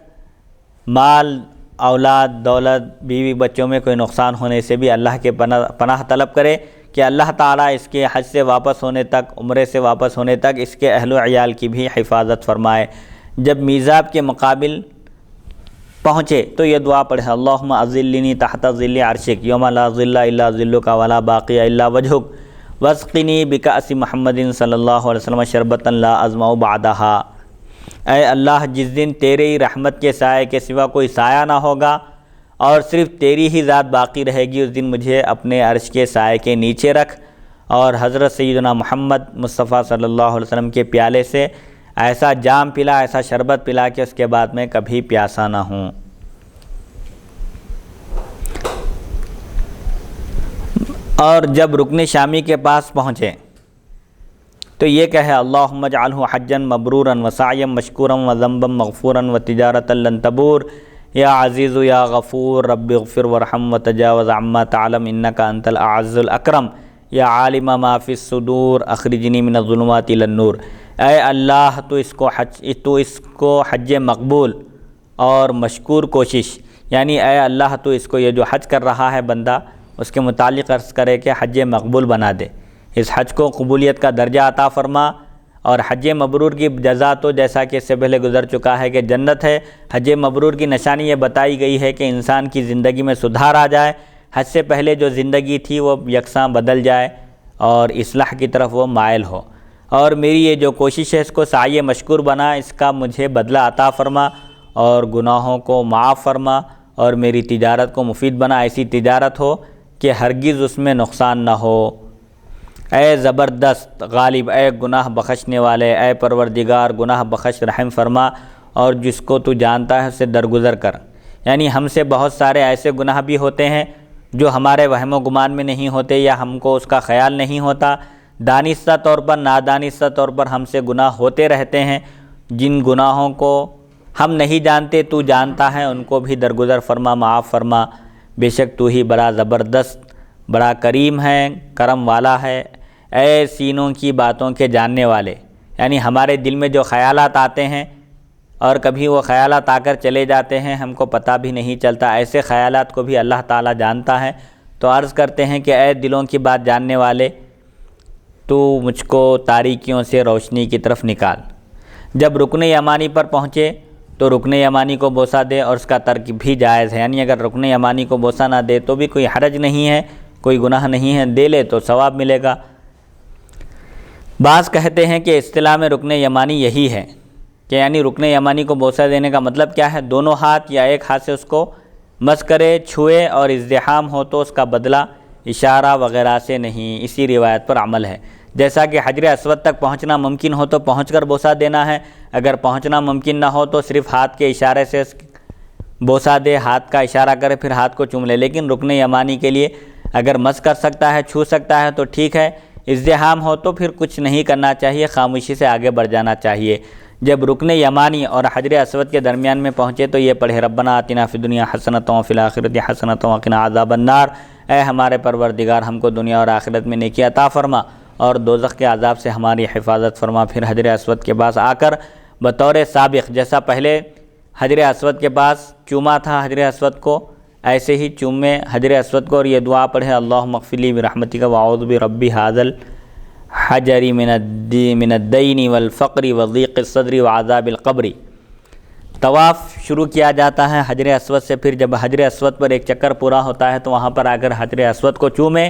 مال، اولاد، دولت، بیوی بچوں میں کوئی نقصان ہونے سے بھی اللہ کے پناہ طلب کرے کہ اللہ تعالیٰ اس کے حج سے واپس ہونے تک، عمرے سے واپس ہونے تک اس کے اہل و عیال کی بھی حفاظت فرمائے۔ جب میزاب کے مقابل پہنچے تو یہ دعا پڑھے اللہم اظلنی تحت ظل عرشک یوم لا ظل الا ظلک ولا باقی الا وجہک واسقنی بکأس محمد صلی اللہ علیہ وسلم شربتا لا اظمأ بعدہا۔ اے اللہ جس دن تیرے ہی رحمت کے سائے کے سوا کوئی سایہ نہ ہوگا اور صرف تیری ہی ذات باقی رہے گی، اس دن مجھے اپنے عرش کے سائے کے نیچے رکھ، اور حضرت سیدنا محمد مصطفیٰ صلی اللہ علیہ وسلم کے پیالے سے ایسا جام پلا، ایسا شربت پلا کہ اس کے بعد میں کبھی پیاسا نہ ہوں۔ اور جب رکن شامی کے پاس پہنچے تو یہ کہے اللہم اجعلہ حجا مبرورا وسعیا مشکورا وذنبا مغفورا وتجارتا لن تبور یا عزیز یا غفور رب اغفر ورحم وتجاوز عما تعلم انک انت الاعز الاکرم یا عالم ما فی الصدور اخرجنی من الظلمات الى النور۔ اے اللہ تو اس کو حج مقبول اور مشکور کوشش، یعنی اے اللہ تو اس کو یہ جو حج کر رہا ہے بندہ اس کے متعلق عرض کرے کہ حج مقبول بنا دے، اس حج کو قبولیت کا درجہ عطا فرما، اور حج مبرور کی جزا تو جیسا کہ اس سے پہلے گزر چکا ہے کہ جنت ہے۔ حج مبرور کی نشانی یہ بتائی گئی ہے کہ انسان کی زندگی میں سدھار آ جائے، حج سے پہلے جو زندگی تھی وہ یکساں بدل جائے اور اصلاح کی طرف وہ مائل ہو، اور میری یہ جو کوشش ہے اس کو سعی مشکور بنا، اس کا مجھے بدلہ عطا فرما اور گناہوں کو معاف فرما، اور میری تجارت کو مفید بنا، ایسی تجارت ہو کہ ہرگز اس میں نقصان نہ ہو۔ اے زبردست غالب، اے گناہ بخشنے والے، اے پروردگار گناہ بخش رحم فرما، اور جس کو تو جانتا ہے اسے درگزر کر۔ یعنی ہم سے بہت سارے ایسے گناہ بھی ہوتے ہیں جو ہمارے وہم و گمان میں نہیں ہوتے یا ہم کو اس کا خیال نہیں ہوتا، دانستہ طور پر نادانستہ طور پر ہم سے گناہ ہوتے رہتے ہیں۔ جن گناہوں کو ہم نہیں جانتے تو جانتا ہے، ان کو بھی درگزر فرما، معاف فرما۔ بے شک تو ہی بڑا زبردست، بڑا کریم ہے، کرم والا ہے، اے سینوں کی باتوں کے جاننے والے۔ یعنی ہمارے دل میں جو خیالات آتے ہیں اور کبھی وہ خیالات آ کر چلے جاتے ہیں، ہم کو پتہ بھی نہیں چلتا، ایسے خیالات کو بھی اللہ تعالیٰ جانتا ہے۔ تو عرض کرتے ہیں کہ اے دلوں کی بات جاننے والے، تو مجھ کو تاریکیوں سے روشنی کی طرف نکال۔ جب رکن یمانی پر پہنچے تو رکن یمانی کو بوسہ دے، اور اس کا ترک بھی جائز ہے، یعنی اگر رکن یمانی کو بوسہ نہ دے تو بھی کوئی حرج نہیں ہے، کوئی گناہ نہیں ہے، دے لے تو ثواب ملے گا۔ بعض کہتے ہیں کہ اصطلاح میں رکن یمانی یہی ہے کہ یعنی رکن یمانی کو بوسہ دینے کا مطلب کیا ہے؟ دونوں ہاتھ یا ایک ہاتھ سے اس کو مس کرے، چھوئے، اور ازدحام ہو تو اس کا بدلہ اشارہ وغیرہ سے نہیں۔ اسی روایت پر عمل ہے۔ جیسا کہ حجر اسود تک پہنچنا ممکن ہو تو پہنچ کر بوسہ دینا ہے، اگر پہنچنا ممکن نہ ہو تو صرف ہاتھ کے اشارے سے بوسہ دے، ہاتھ کا اشارہ کرے، پھر ہاتھ کو چوم لے۔ لیکن رکن یمانی کے لیے اگر مس کر سکتا ہے، چھو سکتا ہے تو ٹھیک ہے، ازدحام ہو تو پھر کچھ نہیں کرنا چاہیے، خاموشی سے آگے بڑھ جانا چاہیے۔ جب رکن یمانی اور حجر اسود کے درمیان میں پہنچے تو یہ پڑھے، ربنا آتنا فی الدنیا حسنۃ وفی الآخرۃ حسنۃ وقنا عذاب النار، اے ہمارے پروردگار ہم کو دنیا اور آخرت میں نیکی عطا فرما اور دوزخ کے عذاب سے ہماری حفاظت فرما۔ پھر حجر اسود کے پاس آ کر بطور سابق، جیسا پہلے حجر اسود کے پاس چوما تھا حجر اسود کو، ایسے ہی چومے حجر اسود کو، اور یہ دعا پڑھے، اللہم اغفر لی برحمتک واعوذ بربی ھذا الحجر من الدین والفقر وضیق الصدر وعذاب القبر۔ طواف شروع کیا جاتا ہے حجر اسود سے، پھر جب حجر اسود پر ایک چکر پورا ہوتا ہے تو وہاں پر آ کر حجر اسود کو چومے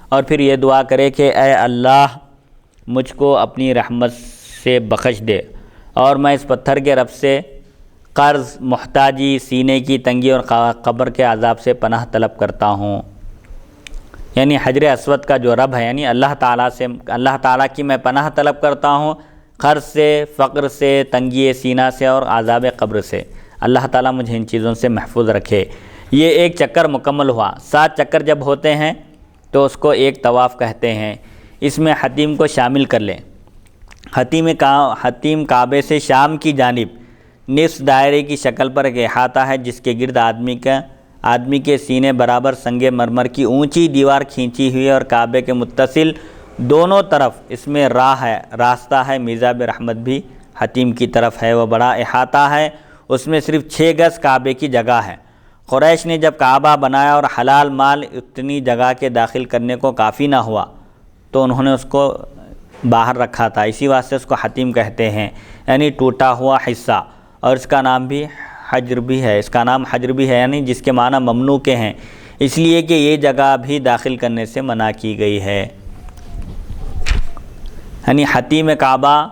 اور پھر یہ دعا کرے کہ اے اللہ مجھ کو اپنی رحمت سے بخش دے، اور میں اس پتھر کے رب سے قرض، محتاجی، سینے کی تنگی اور قبر کے عذاب سے پناہ طلب کرتا ہوں۔ یعنی حجر اسود کا جو رب ہے، یعنی اللہ تعالیٰ کی میں پناہ طلب کرتا ہوں، قرض سے، فقر سے، تنگی سینہ سے اور عذاب قبر سے۔ اللہ تعالیٰ مجھے ان چیزوں سے محفوظ رکھے۔ یہ ایک چکر مکمل ہوا۔ 7 چکر جب ہوتے ہیں تو اس کو ایک طواف کہتے ہیں۔ اس میں حتیم کو شامل کر لیں۔ حتیم کعبے سے شام کی جانب نصف دائرے کی شکل پر ایک احاطہ ہے، جس کے گرد آدمی کے سینے برابر سنگ مرمر کی اونچی دیوار کھینچی ہوئی ہے، اور کعبے کے متصل دونوں طرف اس میں راستہ ہے۔ میزاب رحمت بھی حتیم کی طرف ہے، وہ بڑا احاطہ ہے، اس میں صرف 6 گز کعبے کی جگہ ہے۔ قریش نے جب کعبہ بنایا اور حلال مال اتنی جگہ کے داخل کرنے کو کافی نہ ہوا تو انہوں نے اس کو باہر رکھا تھا، اسی واسطے اس کو حتیم کہتے ہیں، یعنی ٹوٹا ہوا حصہ، اور اس کا نام بھی حجر بھی ہے، یعنی جس کے معنی ممنوع کے ہیں، اس لیے کہ یہ جگہ بھی داخل کرنے سے منع کی گئی ہے۔ یعنی حتیم کعبہ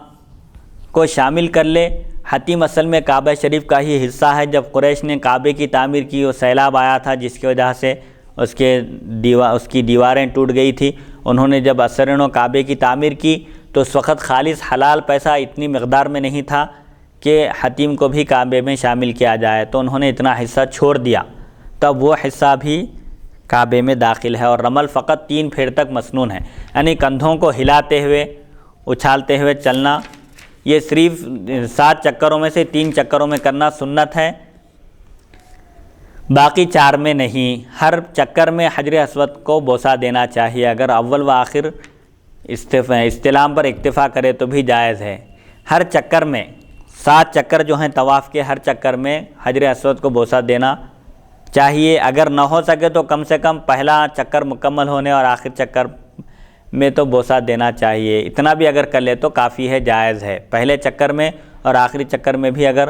کو شامل کر لے۔ حتیم اصل میں کعبہ شریف کا ہی حصہ ہے۔ جب قریش نے کعبے کی تعمیر کی، وہ سیلاب آیا تھا جس کی وجہ سے اس کی دیواریں ٹوٹ گئی تھی۔ انہوں نے جب اثرینوں کعبے کی تعمیر کی تو اس وقت خالص حلال پیسہ اتنی مقدار میں نہیں تھا کہ حتیم کو بھی کعبے میں شامل کیا جائے، تو انہوں نے اتنا حصہ چھوڑ دیا، تب وہ حصہ بھی کعبے میں داخل ہے۔ اور رمل فقط 3 پھیر تک مسنون ہے، یعنی کندھوں کو ہلاتے ہوئے، اچھالتے ہوئے چلنا، یہ صرف 7 چکروں میں سے 3 چکروں میں کرنا سنت ہے، باقی 4 میں نہیں۔ ہر چکر میں حجر اسود کو بوسہ دینا چاہیے، اگر اول و آخر استلام پر اکتفا کرے تو بھی جائز ہے۔ ہر چکر میں 7 چکر جو ہیں طواف کے، ہر چکر میں حجر اسود کو بوسہ دینا چاہیے۔ اگر نہ ہو سکے تو کم سے کم پہلا چکر مکمل ہونے اور آخر چکر میں تو بوسہ دینا چاہیے، اتنا بھی اگر کر لے تو کافی ہے، جائز ہے۔ پہلے چکر میں اور آخری چکر میں بھی اگر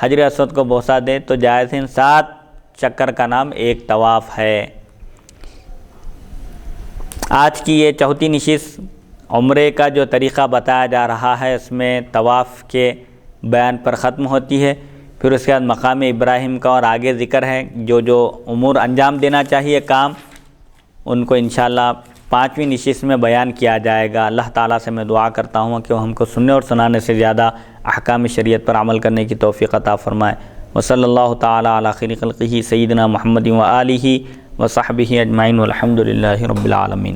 حجر اسود کو بوسہ دے تو جائز ہے۔ 7 چکر کا نام ایک طواف ہے۔ آج کی یہ 4تھی نشست عمرے کا جو طریقہ بتایا جا رہا ہے، اس میں طواف کے بیان پر ختم ہوتی ہے، پھر اس کے بعد مقام ابراہیم کا اور آگے ذکر ہے، جو امور انجام دینا چاہیے کام، ان کو انشاءاللہ 5ویں نشست میں بیان کیا جائے گا۔ اللہ تعالیٰ سے میں دعا کرتا ہوں کہ وہ ہم کو سننے اور سنانے سے زیادہ احکام شریعت پر عمل کرنے کی توفیق عطا فرمائے۔ وصلی اللہ تعالیٰ علی خیر خلقہ سیدنا محمد و آلہ و صحبہ اجمعین والحمد للہ رب العالمین۔